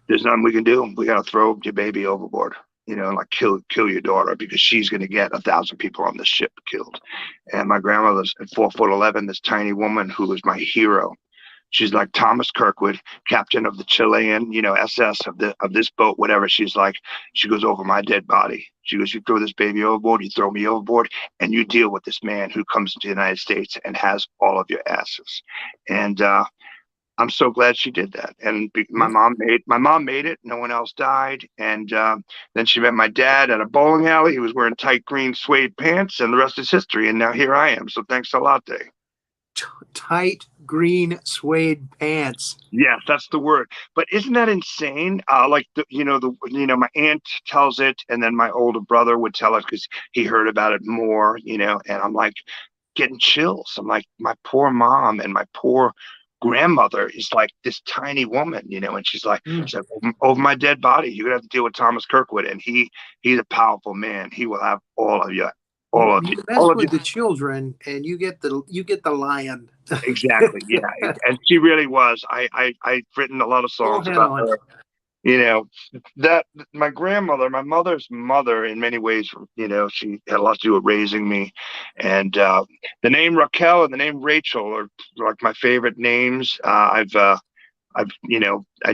there's nothing we can do. We got to throw your baby overboard, and like kill your daughter because she's going to get 1,000 people on this ship killed. And my grandmother's at 4'11", this tiny woman who was my hero. She's like Thomas Kirkwood, captain of the Chilean, SS of this boat, whatever. She's like, she goes, over my dead body. She goes, you throw this baby overboard, you throw me overboard, and you deal with this man who comes into the United States and has all of your asses. And I'm so glad she did that. And my mom made it. No one else died. And then she met my dad at a bowling alley. He was wearing tight green suede pants, and the rest is history. And now here I am. So thanks a lot, Dave. Tight green suede pants. Yes, that's the word. But isn't that insane? My aunt tells it, and then my older brother would tell it because he heard about it more. And I'm like getting chills. I'm like, my poor mom and my poor grandmother is like this tiny woman, and she's like, over my dead body, you're gonna have to deal with Thomas Kirkwood, and he's a powerful man. He will have all of you. You mess with the children, and you get the lion. Exactly, yeah, and she really was. I've written a lot of songs about her. That my grandmother, my mother's mother, in many ways, she had a lot to do with raising me. And the name Raquel and the name Rachel are like my favorite names. I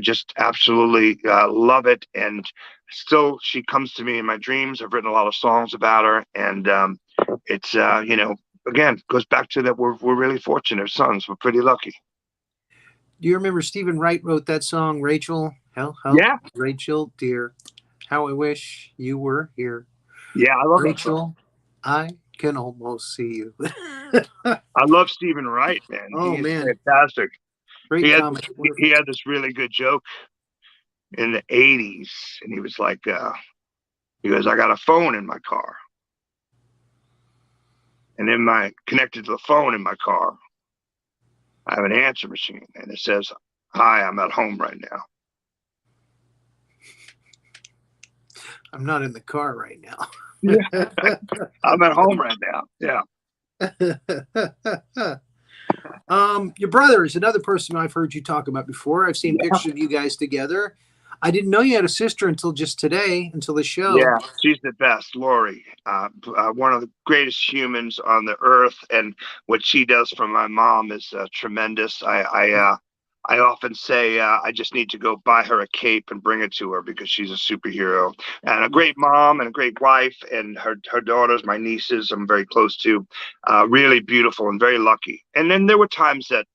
just absolutely love it. And still, she comes to me in my dreams. I've written a lot of songs about her, and it's again, goes back to that we're really fortunate sons. We're pretty lucky. Do you remember Stephen Wright wrote that song, Rachel? Yeah. Rachel, dear, how I wish you were here. Yeah, I love Rachel. I can almost see you. I love Stephen Wright, man. He's fantastic. He had this really good joke in the 80s, and he was like, he goes, I got a phone in my car. And then connected to the phone in my car, I have an answer machine, and it says, "Hi, I'm at home right now." I'm not in the car right now. I'm at home right now. Yeah. Your brother is another person I've heard you talk about before. I've seen pictures of you guys together. I didn't know you had a sister until just today, until the show. Yeah, she's the best, Rory. One of the greatest humans on the earth, and what she does for my mom is tremendous. I often say I just need to go buy her a cape and bring it to her because she's a superhero and a great mom and a great wife, and her daughters, my nieces, I'm very close to. Really beautiful and very lucky. And then there were times that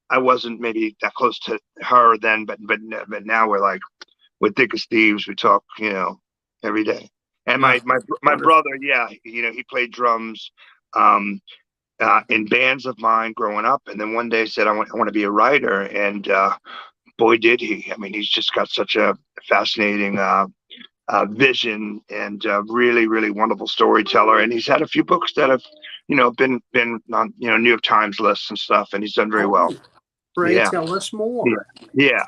I wasn't maybe that close to her then, but now we're thick as thieves. We talk, every day. And my brother, yeah, he played drums in bands of mine growing up, and then one day said, I want to be a writer, and boy did he. I mean, he's just got such a fascinating vision, and really, really wonderful storyteller. And he's had a few books that have, been on, New York Times lists and stuff, and he's done very well. Ray, Yeah. tell us more. Yeah.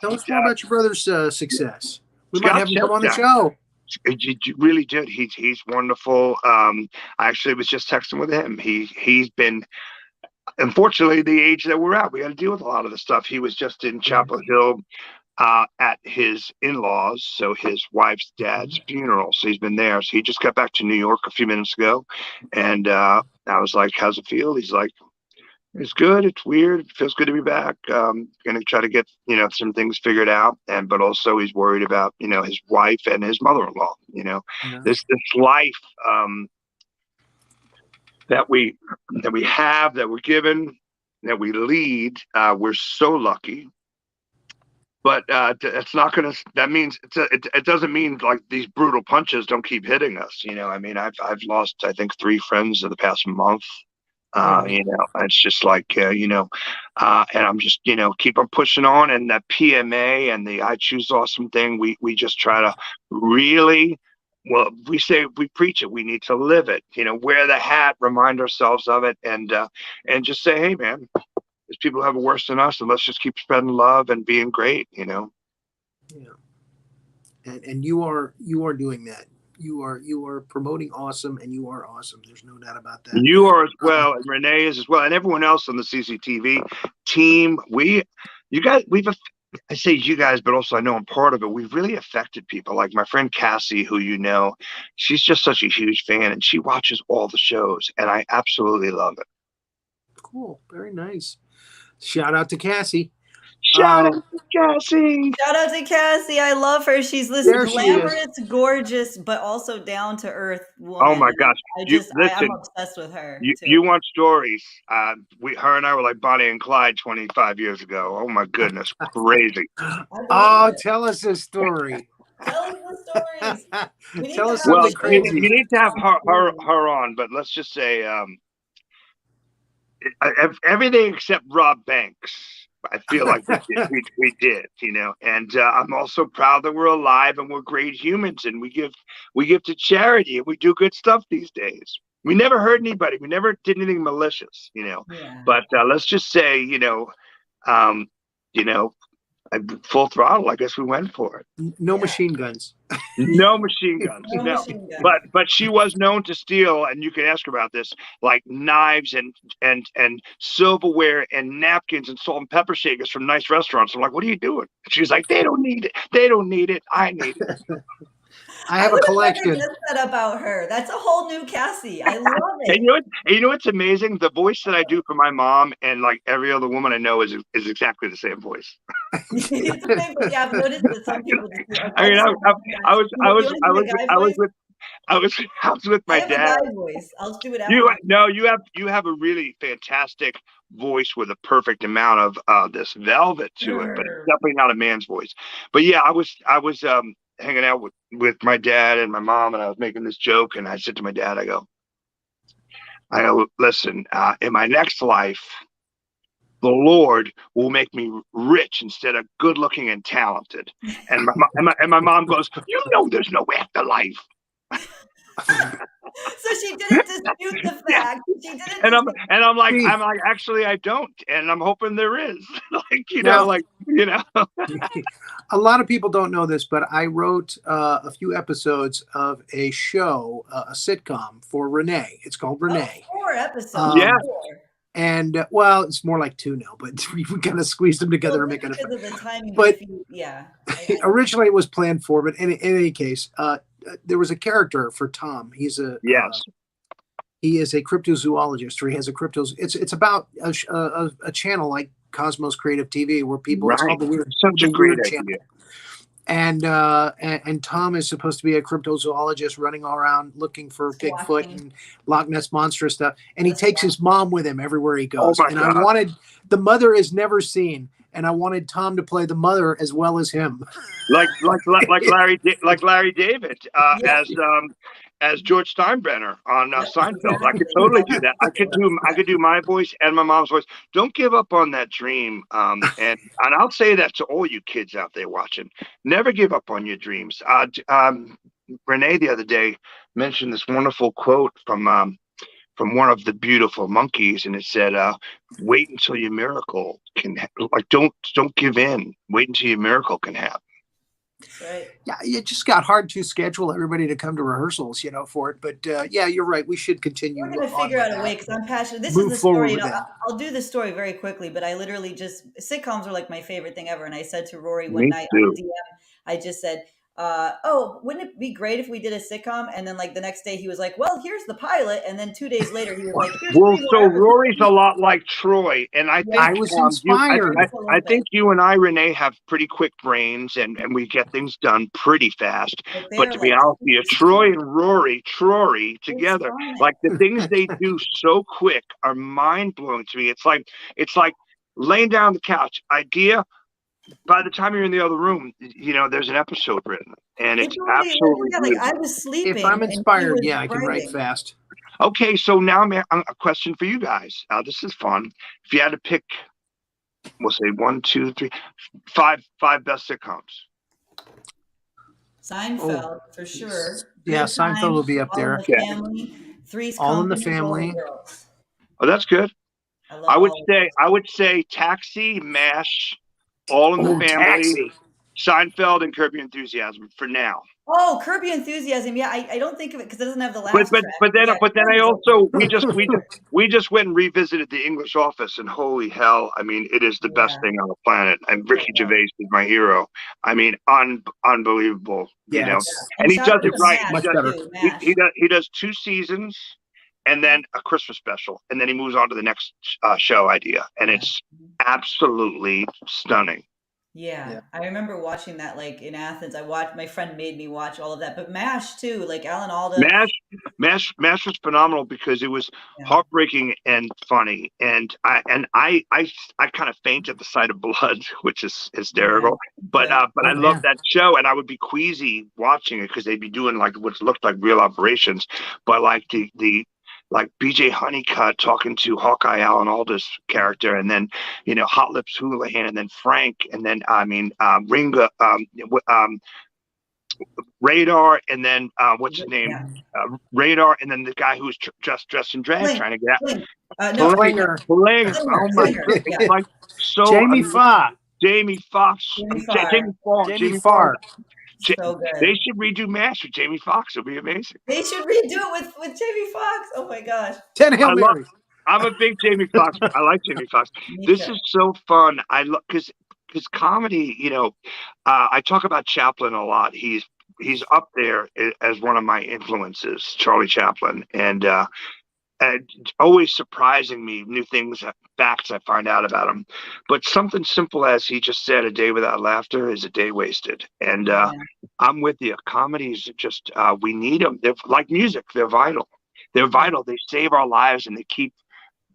Tell us more about your brother's success. We might Scott have him come on the Cheshire. show. You really did. He's wonderful. I actually was just texting with him. He's been, unfortunately, the age that we're at, we got to deal with a lot of the stuff. He was just in Chapel Hill at his in-laws, so his wife's dad's funeral. So he's been there. So he just got back to New York a few minutes ago, and I was like, "How's it feel?" He's like, "It's good. It's weird. It feels good to be back. Gonna try to get, some things figured out, but also he's worried about, his wife and his mother-in-law. This life that we have, that we're given, that we lead. We're so lucky, but it's not gonna. That means it doesn't mean like these brutal punches don't keep hitting us. I mean, I've lost, I think, 3 friends in the past month. It's just like, and I'm just, keep on pushing on. And that PMA and the I Choose Awesome thing, we just try to really, well, we preach it. We need to live it, wear the hat, remind ourselves of it, and just say, hey, man, there's people who have it worse than us, and let's just keep spreading love and being great, Yeah. And you are doing that. You are promoting awesome, and you are awesome. There's no doubt about that. You are as well, and Renee is as well, and everyone else on the CCTV team. I say you guys, but also I know I'm part of it. We've really affected people. Like my friend Cassie, who she's just such a huge fan, and she watches all the shows, and I absolutely love it. Cool, very nice. Shout out to Cassie. Shout out to Cassie. Shout out to Cassie. I love her. She's this glamorous, gorgeous, but also down to earth woman. Oh my gosh! I'm obsessed with her. You want stories? Her and I were like Bonnie and Clyde 25 years ago. Oh my goodness, crazy! Tell us a story. Tell us the stories. Tell us something crazy. You need to have her on, but let's just say everything except Rob Banks. I feel like we did, and I'm also proud that we're alive and we're great humans, and we give to charity and we do good stuff these days. We never hurt anybody. We never did anything malicious, Yeah. But let's just say, full throttle. I guess we went for it. No machine guns. No machine guns. No. But she was known to steal, and you can ask her about this, like knives and silverware and napkins and salt and pepper shakers from nice restaurants. I'm like, what are you doing? She's like, they don't need it. They don't need it. I need it. I have a collection. Never guessed that about her. That's a whole new Cassie. I love it. And you know what's amazing? The voice that I do for my mom and like every other woman I know is exactly the same voice. It's the same, but yeah, I've noticed that some people just do. I mean, I was with my dad. I have a guy voice. I'll do it after. You have a really fantastic voice with a perfect amount of this velvet to it, but it's definitely not a man's voice. But yeah, I was hanging out with my dad and my mom, and I was making this joke, and I said to my dad, I go, listen, in my next life, the Lord will make me rich instead of good looking and talented. And my mom goes, there's no afterlife. So she didn't dispute the fact. She didn't. And I'm like, See, actually, I don't, and I'm hoping there is, Now- a lot of people don't know this, but I wrote a few episodes of a show, a sitcom for Renee. It's called Renee. 4 episodes. Yeah. 4. And well, it's more like 2 now, but we kind of squeezed them together and make it. Because of the timing. But yeah. originally it was planned for, but in any case, there was a character for Tom. He's a Yes. he is a cryptozoologist, or he has a It's about a channel like Cosmos Creative TV where people. It's called the Weird. Such a great idea. Channel. And Tom is supposed to be a cryptozoologist running all around looking for Bigfoot and Loch Ness monster stuff. And he takes his mom with him everywhere he goes. Oh my and God. I wanted the mother is never seen, and I wanted Tom to play the mother as well as him. Like Larry David as George Steinbrenner on Seinfeld. I could totally do that. I could do my voice and my mom's voice. Don't give up on that dream. And I'll say that to all you kids out there watching. Never give up on your dreams. Renee the other day mentioned this wonderful quote from one of the beautiful monkeys, and it said, "Wait until your miracle can don't give in. Wait until your miracle can happen." Right. Yeah, it just got hard to schedule everybody to come to rehearsals, for it. But yeah, you're right. We should continue. We're going to figure out a way, because I'm passionate. This Move is the story. forward with that. I'll do the story very quickly, but I literally sitcoms are like my favorite thing ever. And I said to Rory one night on DM, I just said, oh, wouldn't it be great if we did a sitcom? And then like the next day he was like, well, here's the pilot. And then 2 days later he was like, here's well, so Rory's a lot like Troy. And I think I was inspired. I think you and I, Renee, have pretty quick brains and we get things done pretty fast. But to be honest with you, Troy and Rory together, like the things they do so quick are mind blowing to me. It's like laying down on the couch, idea. By the time you're in the other room, there's an episode written, and it's absolutely like I was sleeping. If I'm inspired, I can write fast. Okay, so now a question for you guys. This is fun. If you had to pick, we'll say 1, 2, 3, 5 best sitcoms. Seinfeld for sure. Yeah, Seinfeld will be up there. Three's All in the Company, Family. Oh, that's good. I would say Taxi, MASH, All in the Family, Taxi. Seinfeld, and Curb Your Enthusiasm for now. Oh, Curb Your Enthusiasm. Yeah, I don't think of it because it doesn't have the last. But then I also we just went and revisited The English Office, and holy hell, I mean, it is the best thing on the planet. And Ricky Gervais is my hero. I mean, unbelievable. Yeah, and he does it right. Much better. He does 2 seasons. And then a Christmas special, and then he moves on to the next show idea, and it's absolutely stunning. Yeah, I remember watching that like in Athens. My friend made me watch all of that, but MASH too, like Alan Alda. MASH was phenomenal because it was heartbreaking and funny, and I kind of faint at the sight of blood, which is hysterical. But I love that show, and I would be queasy watching it because they'd be doing like what looked like real operations, but like like BJ Honeycutt talking to Hawkeye Alan Alda's character, and then Hot Lips Houlihan, and then Frank, and then Ringo, Radar, and then what's his name? Radar, and then the guy who's dressed in drag trying to get out. Flinger. Oh my god! It's like so. Jamie Foxx. Jamie Foxx. So good. They should redo MASH with Jamie Foxx. It'll be amazing. They should redo it with Jamie Foxx. Oh my gosh. 10 Hail Mary. I'm a big Jamie Foxx. I like Jamie Foxx. This is so fun. I love because comedy. I talk about Chaplin a lot. He's up there as one of my influences, Charlie Chaplin, and always surprising me new things, facts I find out about him. But something simple as he just said, a day without laughter is a day wasted. And I'm with you. Comedies just we need them. They're like music. They're vital. They save our lives, and they keep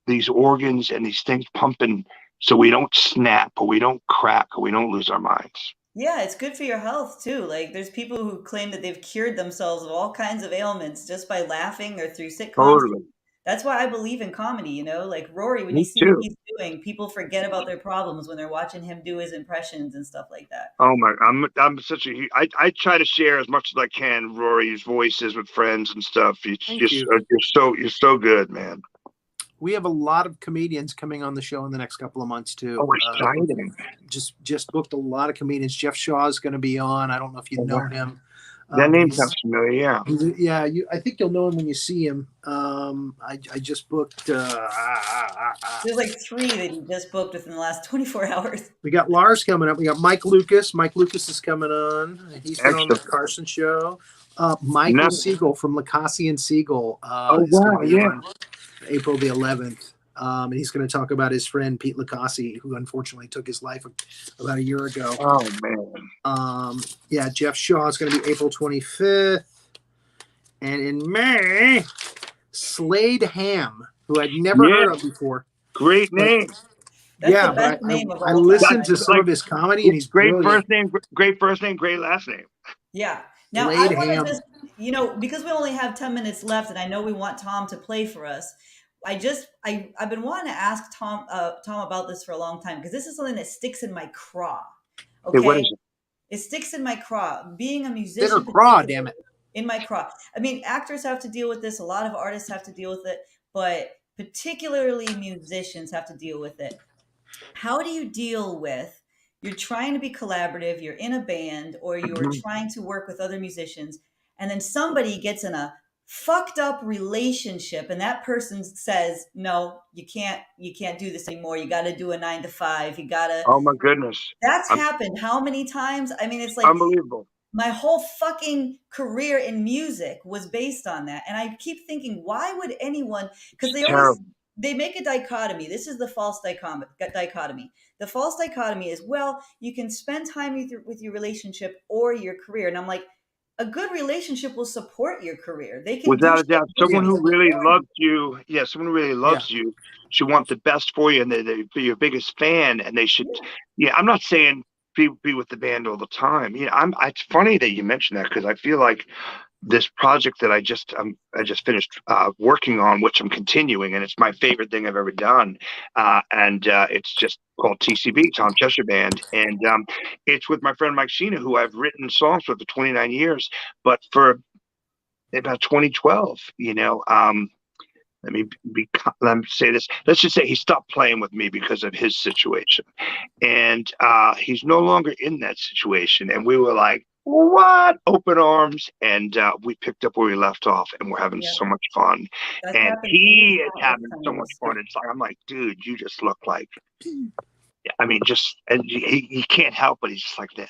these organs and these things pumping so we don't snap or we don't crack or we don't lose our minds. Yeah, it's good for your health too. Like there's people who claim that they've cured themselves of all kinds of ailments just by laughing or through sitcoms. Totally. That's why I believe in comedy, you know, like Rory, when you Me see what too. he's doing, people forget about their problems when they're watching him do his impressions and stuff like that. Oh my, I'm such a I try to share as much as I can Rory's voices with friends and stuff. It's Thank just you. you're so good, man. We have a lot of comedians coming on the show in the next couple of months too. Oh, exciting. Just booked a lot of comedians. Jeff Shaw is going to be on. I don't know if you Oh, know wow. him. That name He's sounds familiar. Yeah. yeah, I think you'll know him when you see him. I just booked. There's like 3 that he just booked within the last 24 hours. We got Lars coming up. We got Mike Lucas. Mike Lucas is coming on. He's been on the Excellent. Carson show. Michael Nice. Siegel from Lacassie and Siegel Oh is going wow, to be yeah. on April the 11th. And he's going to talk about his friend Pete Lacassie, who unfortunately took his life about a year ago. Oh man. Yeah, Jeff Shaw is going to be April 25th. And in May, Slade Ham, who I'd never heard of before. Great But name. That's yeah, the best but name of I all listened time. to some of his comedy, and he's Great brilliant. first name, great last name. Yeah. Now Slade I want Ham. to just, you know, because we only have 10 minutes left, and I know we want Tom to play for us. I've been wanting to ask Tom about this for a long time, because this is something that sticks in my craw. Hey, what Okay, is it? it sticks in my craw. Being a Bitter musician, craw, damn it. in my craw. I mean, actors have to deal with this. A lot of artists have to deal with it, but particularly musicians have to deal with it. How do you deal with, you're trying to be collaborative, you're in a band, or you're Mhm. trying to work with other musicians, and then somebody gets in a fucked up relationship, and that person says, no, you can't do this anymore, you got to do a 9 to 5, you got to. Oh my goodness. That's Un- happened how many times? I mean, it's like Unbelievable. my whole fucking career in music was based on that. And I keep thinking, why would anyone, because It's terrible. they make a dichotomy. This is the false dichotomy. The false dichotomy is, well, you can spend time with your relationship or your career. And I'm like, a good relationship will support your career. They can do Without a shit doubt, with someone you who really before you. loves you, yeah, someone who really loves you should want the best for you, and they're your biggest fan, and they should. Yeah. Yeah, I'm not saying be with the band all the time. Yeah, It's funny that you mentioned that, because I feel like this project that I just finished working on, which I'm continuing, and it's my favorite thing I've ever done. And it's just called TCB, Tom Cheshire Band, and it's with my friend Mike Sheena, who I've written songs for 29 years, but for about 2012, let me say this. Let's just say he stopped playing with me because of his situation, and he's no longer in that situation. And we were like, "What?" Open arms, and we picked up where we left off, and we're having Yeah. so much fun. That's And happened to he me is countless having so much times. fun. It's like I'm like, dude, you just look like. I mean, just and he can't help but he's just like this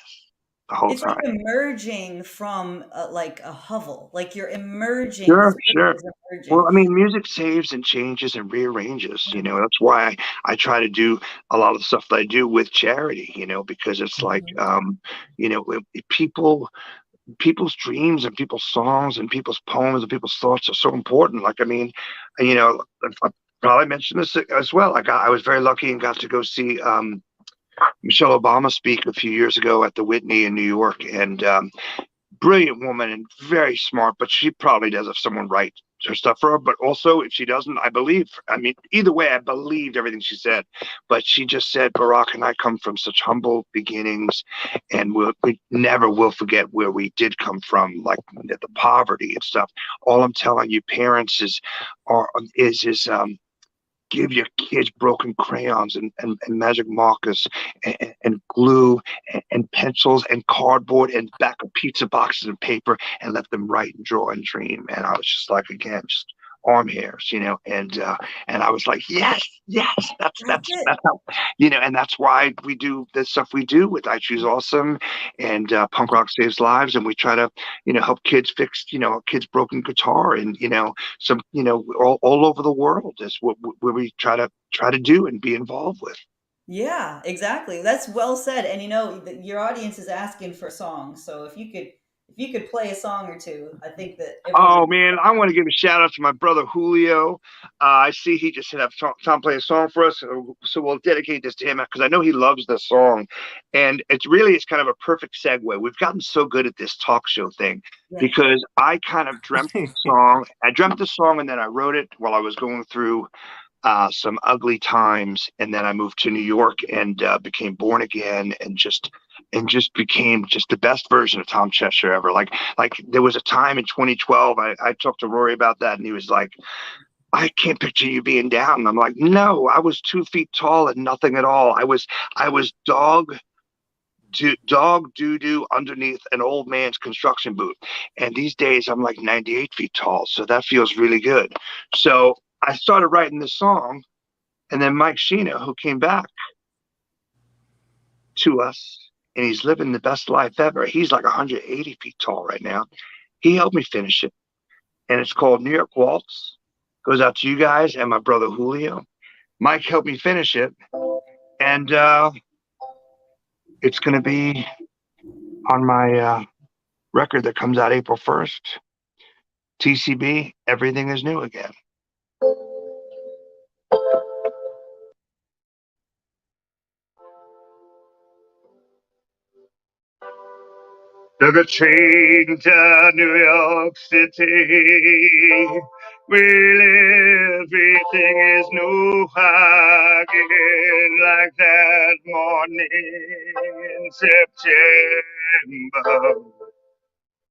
the whole It's like time. emerging from like a hovel, like you're emerging. The Sure, spirit sure. is emerging. Well, I mean, music saves and changes and rearranges. That's why I try to do a lot of the stuff that I do with charity. Because it's like, Mhm. people's dreams and people's songs and people's poems and people's thoughts are so important. Like, I mean, I probably mentioned this as well. I was very lucky and got to go see Michelle Obama speak a few years ago at the Whitney in New York, and brilliant woman and very smart, but she probably does if someone writes her stuff for her. But also, if she doesn't, I mean, either way, I believed everything she said. But she just said, Barack and I come from such humble beginnings, and we never will forget where we did come from, like the poverty and stuff. All I'm telling you, parents, is give your kids broken crayons and magic markers and glue and pencils and cardboard and back of pizza boxes and paper, and let them write and draw and dream. And I was just like, again, just arm hairs, and I was like, yes, That's it. that's how, and that's why we do the stuff we do with I Choose Awesome and Punk Rock Saves Lives, and we try to help kids fix a kid's broken guitar, and some all over the world is what we try to do and be involved with. Yeah, exactly. That's well said. And your audience is asking for songs. So if you could if you could play a song or two, I think that Oh man, I want to give a shout out to my brother Julio. I see he just had Tom play a song for us, so we'll dedicate this to him because I know he loves this song, and it's kind of a perfect segue. We've gotten so good at this talk show thing because I kind of dreamt the song. I dreamt the song and then I wrote it while I was going through some ugly times, and then I moved to New York and became born again, and just became just the best version of Tom Cheshire ever. Like there was a time in 2012, I talked to Rory about that, and he was like, I can't picture you being down. And I'm like, no, I was 2 feet tall and nothing at all. I was dog doo-doo underneath an old man's construction boot. And these days I'm like 98 feet tall. So that feels really good. So I started writing this song, and then Mike Sheena, who came back to us, and he's living the best life ever. He's like 180 feet tall right now. He helped me finish it. And it's called New York Waltz. Goes out to you guys and my brother Julio. Mike helped me finish it. And it's going to be on my record that comes out April 1st. TCB, Everything is New Again. Took a train to New York City. Well, everything is new again, like that morning in September.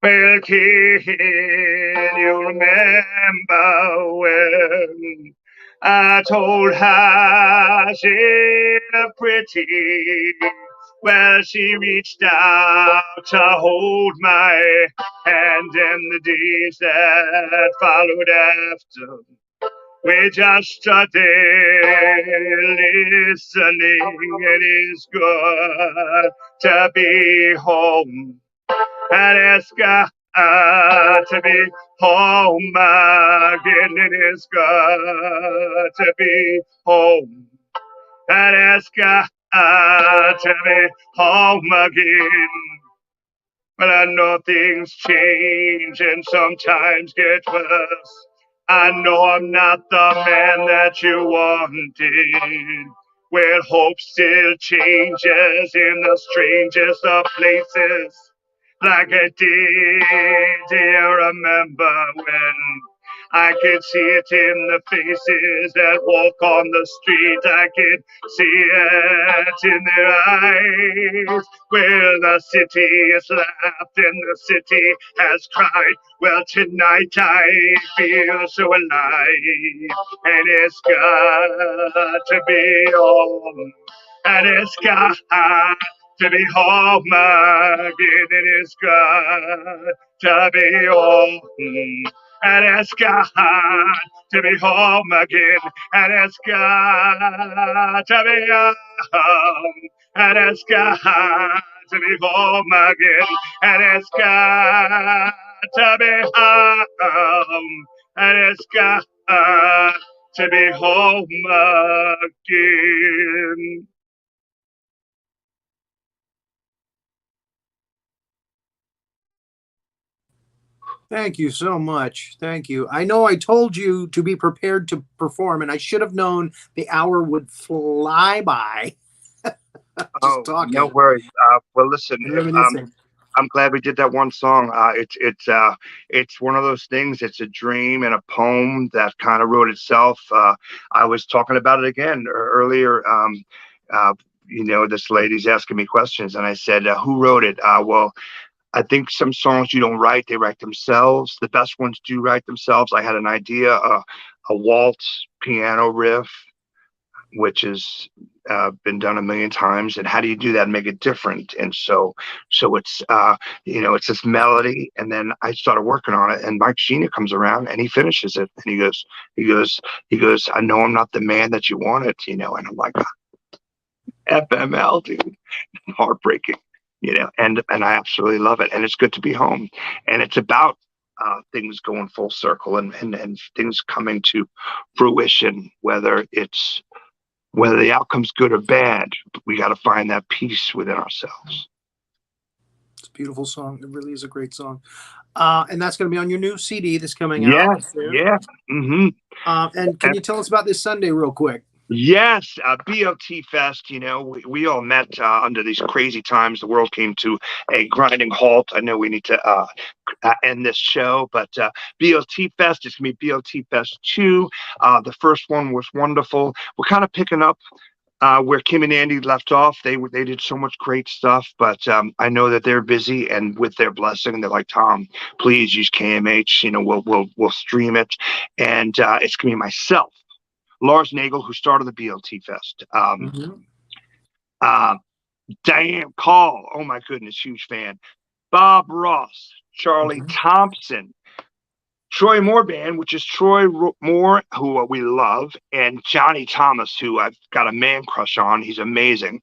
Well, can you remember when I told her she looked pretty? Well, she reached out to hold my hand, and the days that followed after, we just stood there listening. It is good to be home, and it's good to be home again. It is good to be home, and it's good to be home again. But I know things change and sometimes get worse. I know I'm not the man that you wanted. Well, hope still changes in the strangest of places. Like it did, do you remember when I could see it in the faces that walk on the street? I could see it in their eyes. Well, the city has laughed and the city has cried. Well, tonight I feel so alive, and it's got to be home, and it's got to be home again. It is good to be home, and it's got to be home again, and it's got to be home, and it's got to be home again, and it's got to be home, and it's got to be home again. Thank you so much. Thank you. I know I told you to be prepared to perform, and I should have known the hour would fly by. Just talking. No worries. Well, listen, I'm glad we did that one song. It's one of those things. It's a dream and a poem that kind of wrote itself. I was talking about it again earlier. This lady's asking me questions, and I said, "Who wrote it?" Well, I think some songs you don't write, they write themselves. The best ones do write themselves. I had an idea, a waltz piano riff, which has been done a million times. And how do you do that and make it different? And so it's, it's this melody. And then I started working on it, and Mike Sheena comes around and he finishes it. And he goes, I know I'm not the man that you wanted, and I'm like, FML, dude, heartbreaking. And I absolutely love it. And it's good to be home. And it's about things going full circle and things coming to fruition, whether the outcome's good or bad. We got to find that peace within ourselves. It's a beautiful song. It really is a great song. And that's going to be on your new CD that's coming out. Yeah, soon. yeah. Mm-hmm. And can you tell us about this Sunday real quick? Yes, BLT Fest, we all met under these crazy times. The world came to a grinding halt. I know we need to end this show, but BLT Fest is going to be BLT Fest 2. The first one was wonderful. We're kind of picking up where Kim and Andy left off. They did so much great stuff, but I know that they're busy, and with their blessing, they're like, Tom, please use KMH. We'll stream it, and it's going to be myself, Lars Nagel, who started the BLT Fest. Diane Coll, oh my goodness, huge fan. Bob Ross, Charlie Thompson, Troy Moore Band, which is Troy Moore, who we love, and Johnny Thomas, who I've got a man crush on. He's amazing.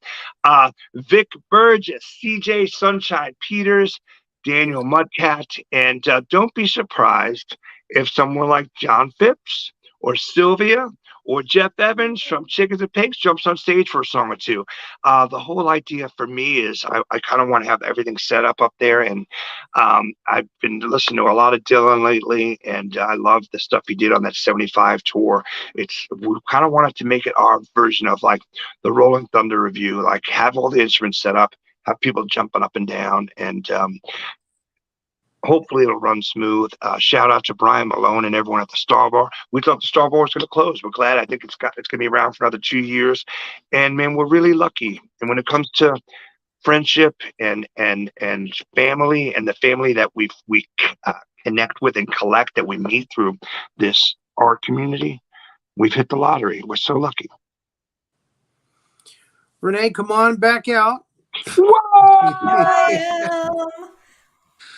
Vic Burgess, CJ Sunshine Peters, Daniel Mudcat, and don't be surprised if someone like John Phipps or Sylvia or Jeff Evans from Chickens and Pigs jumps on stage for a song or two. The whole idea for me is I kind of want to have everything set up there. And I've been listening to a lot of Dylan lately, and I love the stuff he did on that 75 tour. We kind of wanted to make it our version of like the Rolling Thunder Review, like have all the instruments set up, have people jumping up and down, and hopefully it'll run smooth. Shout out to Brian Malone and everyone at the Star Bar. We thought the Star Bar was going to close. We're glad. I think it's going to be around for another 2 years. And man, we're really lucky. And when it comes to friendship and family, and the family that we connect with and collect, that we meet through this art community, we've hit the lottery. We're so lucky. Renee, come on back out.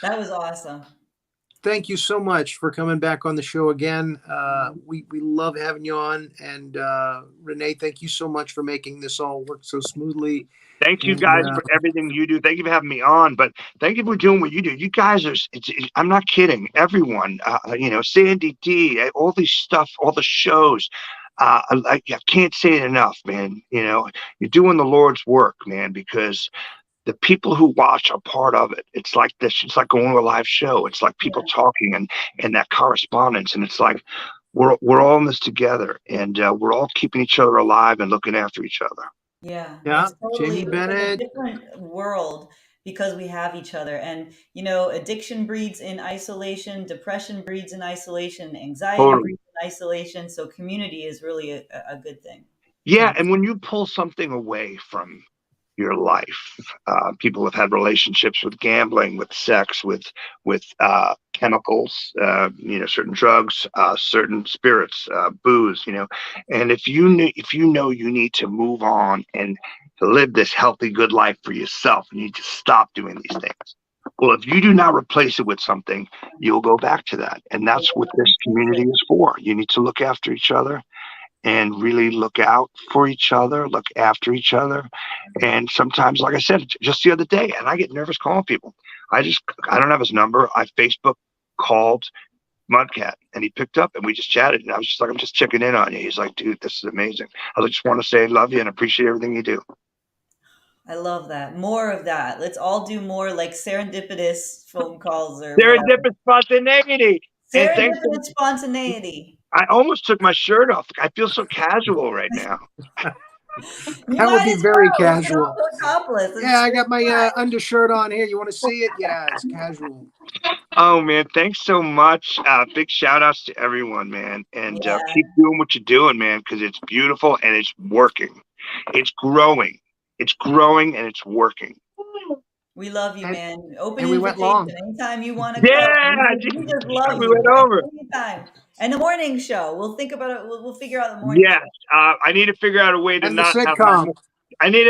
That was awesome. Thank you so much for coming back on the show again. We love having you on. And Renee, thank you so much for making this all work so smoothly. Thank you guys for everything you do. Thank you for having me on, but thank you for doing what you do. You guys are, I'm not kidding. Everyone, Sandy D, all these stuff, all the shows. I can't say it enough, man. You're doing the Lord's work, man, because the people who watch are part of it. It's like this. It's like going to a live show. It's like people talking and that correspondence. And it's like we're all in this together, and we're all keeping each other alive and looking after each other. Yeah. Yeah. Totally, Jamie Bennett. it's a different world because we have each other. And, addiction breeds in isolation, depression breeds in isolation, anxiety breeds in isolation. So community is really a good thing. Yeah. And when you pull something away from your life, people have had relationships with gambling, with sex, with chemicals, certain drugs, certain spirits, booze, and if you know you need to move on and to live this healthy, good life for yourself, you need to stop doing these things. Well, if you do not replace it with something, you'll go back to that. And that's what this community is for. You need to look after each other and really look out for each other, look after each other. And sometimes, like I said, just the other day, and I get nervous calling people. I don't have his number. I Facebook called Mudcat, and he picked up, and we just chatted. And I was just like, I'm just checking in on you. He's like, dude, this is amazing. I just want to say I love you and appreciate everything you do. I love that. More of that. Let's all do more like serendipitous phone calls or serendipitous spontaneity. Serendipitous spontaneity. I almost took my shirt off. I feel so casual right now. That would be very casual. Yeah, I got my undershirt on here. You want to see it? Yeah, it's casual. Oh, man. Thanks so much. Big shout outs to everyone, man. And keep doing what you're doing, man, because it's beautiful and it's working. It's growing. It's growing and it's working. We love you, man. Open and we went long. Anytime you want to come. We just love we you. Went over. Anytime. And the morning show. We'll think about it. We'll figure out the morning show. I need to figure out a way to not have I need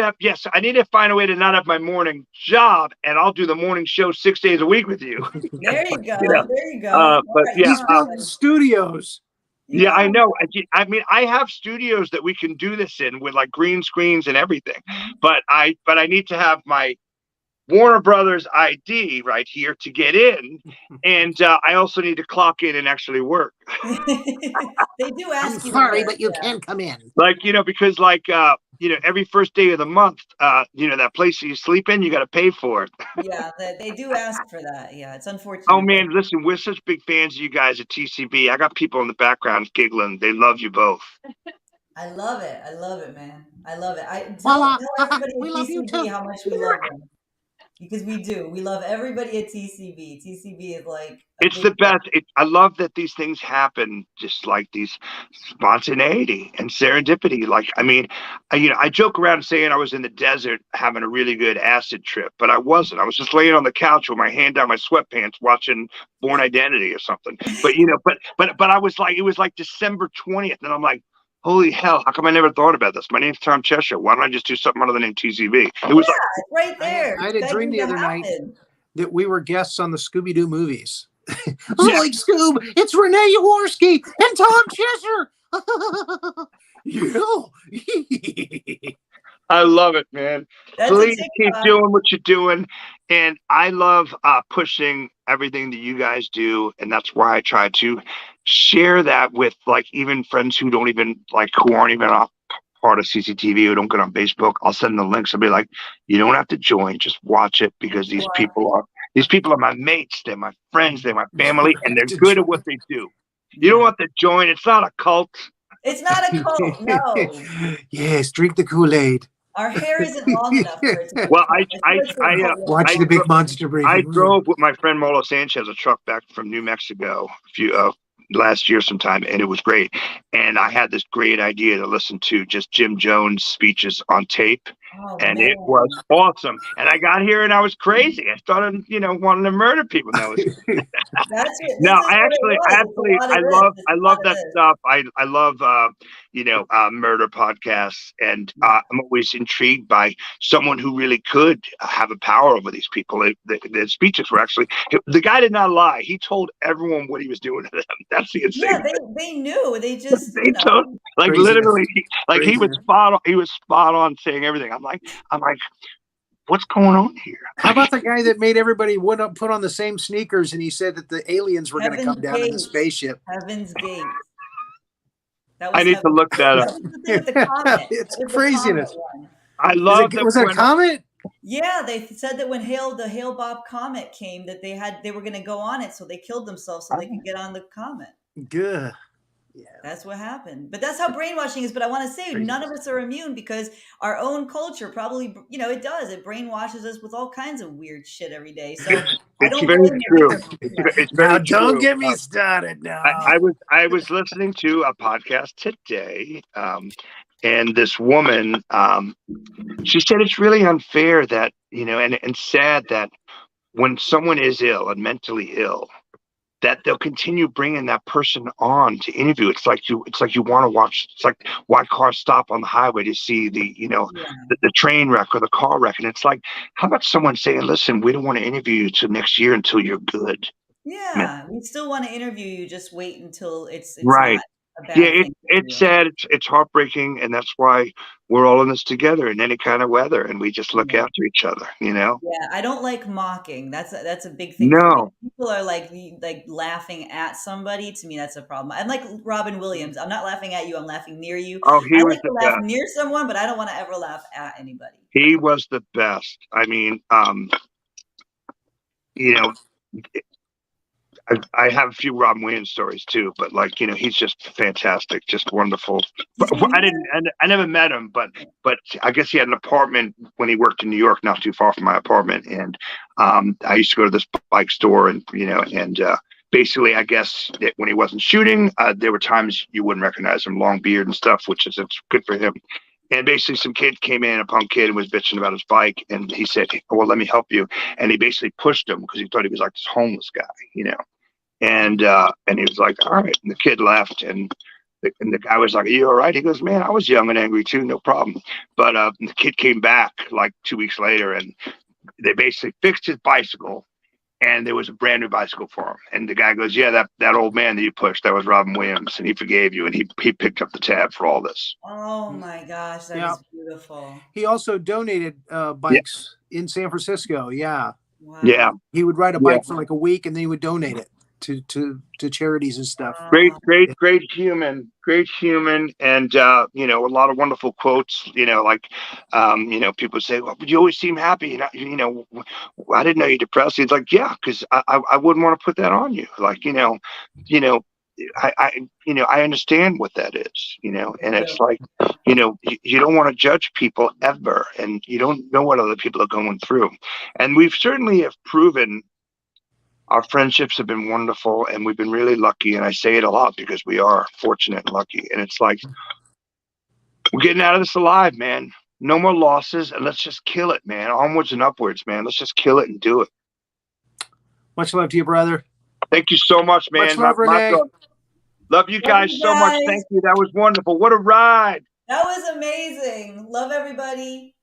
to find a way to not have my morning job, and I'll do the morning show 6 days a week with you. There you go. There you go. But he's building studios. Yeah, I know. I mean, I have studios that we can do this in with like green screens and everything, but I need to have my Warner Brothers ID right here to get in, and I also need to clock in and actually work. They do ask I'm sorry, but you can't come in. Like, because like every first day of the month, that place you sleep in, you got to pay for it. Yeah, they do ask for that. Yeah, it's unfortunate. Oh man, listen, we're such big fans of you guys at TCB. I got people in the background giggling. They love you both. I love it. I love it, man. I love it. Voila. Tell everybody We at love you TCB too. how much we love them. Because we do. We love everybody at TCB. TCB is like It's the best. I love that these things happen, just like these spontaneity and serendipity. Like, I mean, I joke around saying I was in the desert having a really good acid trip, but I wasn't. I was just laying on the couch with my hand down my sweatpants watching Born Identity or something. But but I was like, it was like December 20th, and I'm like, holy hell, how come I never thought about this? My name's Tom Cheshire. Why don't I just do something under the name TCB? It was it's right there. I had a dream the other night that we were guests on the Scooby-Doo movies. I was like, Scoob, it's Renee Yaworsky and Tom Cheshire. Yeah. I love it, man. Please keep doing what you're doing. And I love pushing everything that you guys do. And that's why I try to share that with like even friends who don't even who aren't even a part of CCTV, who don't get on Facebook. I'll send the links. I'll be like, you don't have to join, just watch it, because these people are my mates, they're my friends, they're my family, and they're good at what they do. You don't have to join. It's not a cult. It's not a cult, no. Yes, drink the Kool-Aid. Our hair isn't long enough for it to Well, watch the big monster breathing. I drove with my friend Molo Sanchez a truck back from New Mexico last year sometime, and it was great. And I had this great idea to listen to just Jim Jones speeches on tape. And it was awesome. And I got here and I was crazy. I started, wanting to murder people. I love that stuff. I love, murder podcasts. And I'm always intrigued by someone who really could have a power over these people. The speeches were actually, the guy did not lie. He told everyone what he was doing to them. That's the insane. Yeah, they knew. They just, told, literally, he was spot on. He was spot on saying everything. I'm like, what's going on here? How about the guy that made everybody put on the same sneakers, and he said that the aliens were going to come down in the spaceship? Heaven's Gate. I need to look that up. It's craziness. I love it. Was it a comet? Yeah, they said that when the Hale-Bopp comet came, that they were going to go on it, so they killed themselves so they could get on the comet. Good. Yeah. That's what happened. But that's how brainwashing is. But I want to say none of us are immune, because our own culture probably, it does. It brainwashes us with all kinds of weird shit every day. So it's very true. Now, don't get me started now. I was listening to a podcast today, and this woman, she said it's really unfair that, and sad that when someone is ill and mentally ill, that they'll continue bringing that person on to interview. It's like you want to watch. It's like why cars stop on the highway to see the train wreck or the car wreck, and it's like, how about someone saying, "Listen, we don't want to interview you till next year until you're good." Yeah, we still want to interview you. Just wait until it's right. Not a bad thing it's sad. It's heartbreaking, and that's why we're all in this together in any kind of weather, and we just look after each other. Yeah, I don't like mocking. That's a big thing. No, people are like laughing at somebody. To me, that's a problem. I'm like Robin Williams. I'm not laughing at you. I'm laughing near you. Oh, I like to laugh near someone, but I don't want to ever laugh at anybody. He was the best. I mean, I have a few Robin Williams stories too, but he's just fantastic, just wonderful. I never met him, but I guess he had an apartment when he worked in New York, not too far from my apartment. And I used to go to this bike store, and basically, I guess that when he wasn't shooting, there were times you wouldn't recognize him, long beard and stuff, which is it's good for him. And basically some kid came in, a punk kid, and was bitching about his bike. And he said, well, let me help you. And he basically pushed him because he thought he was like this homeless guy, And he was like, all right. And the kid left. And the guy was like, are you all right? He goes, man, I was young and angry too. No problem. But the kid came back like 2 weeks later, and they basically fixed his bicycle. And there was a brand new bicycle for him. And the guy goes, yeah, that old man that you pushed, that was Robin Williams. And he forgave you. And he picked up the tab for all this. Oh, my gosh. That is beautiful. He also donated bikes in San Francisco. Yeah. Wow. Yeah. He would ride a bike for like a week, and then he would donate it to charities and stuff. Great human, and a lot of wonderful quotes. Like people say, "Well, you always seem happy." And I didn't know you're depressed. It's like, yeah, because I wouldn't want to put that on you. Like, I understand what that is. And it's like, you don't want to judge people ever, and you don't know what other people are going through. And we've certainly have proven. Our friendships have been wonderful, and we've been really lucky. And I say it a lot because we are fortunate and lucky. And it's like, we're getting out of this alive, man. No more losses, and let's just kill it, man. Onwards and upwards, man. Let's just kill it and do it. Much love to you, brother. Thank you so much, man. Much love, Renee. Love you guys so much. Thank you. That was wonderful. What a ride. That was amazing. Love everybody.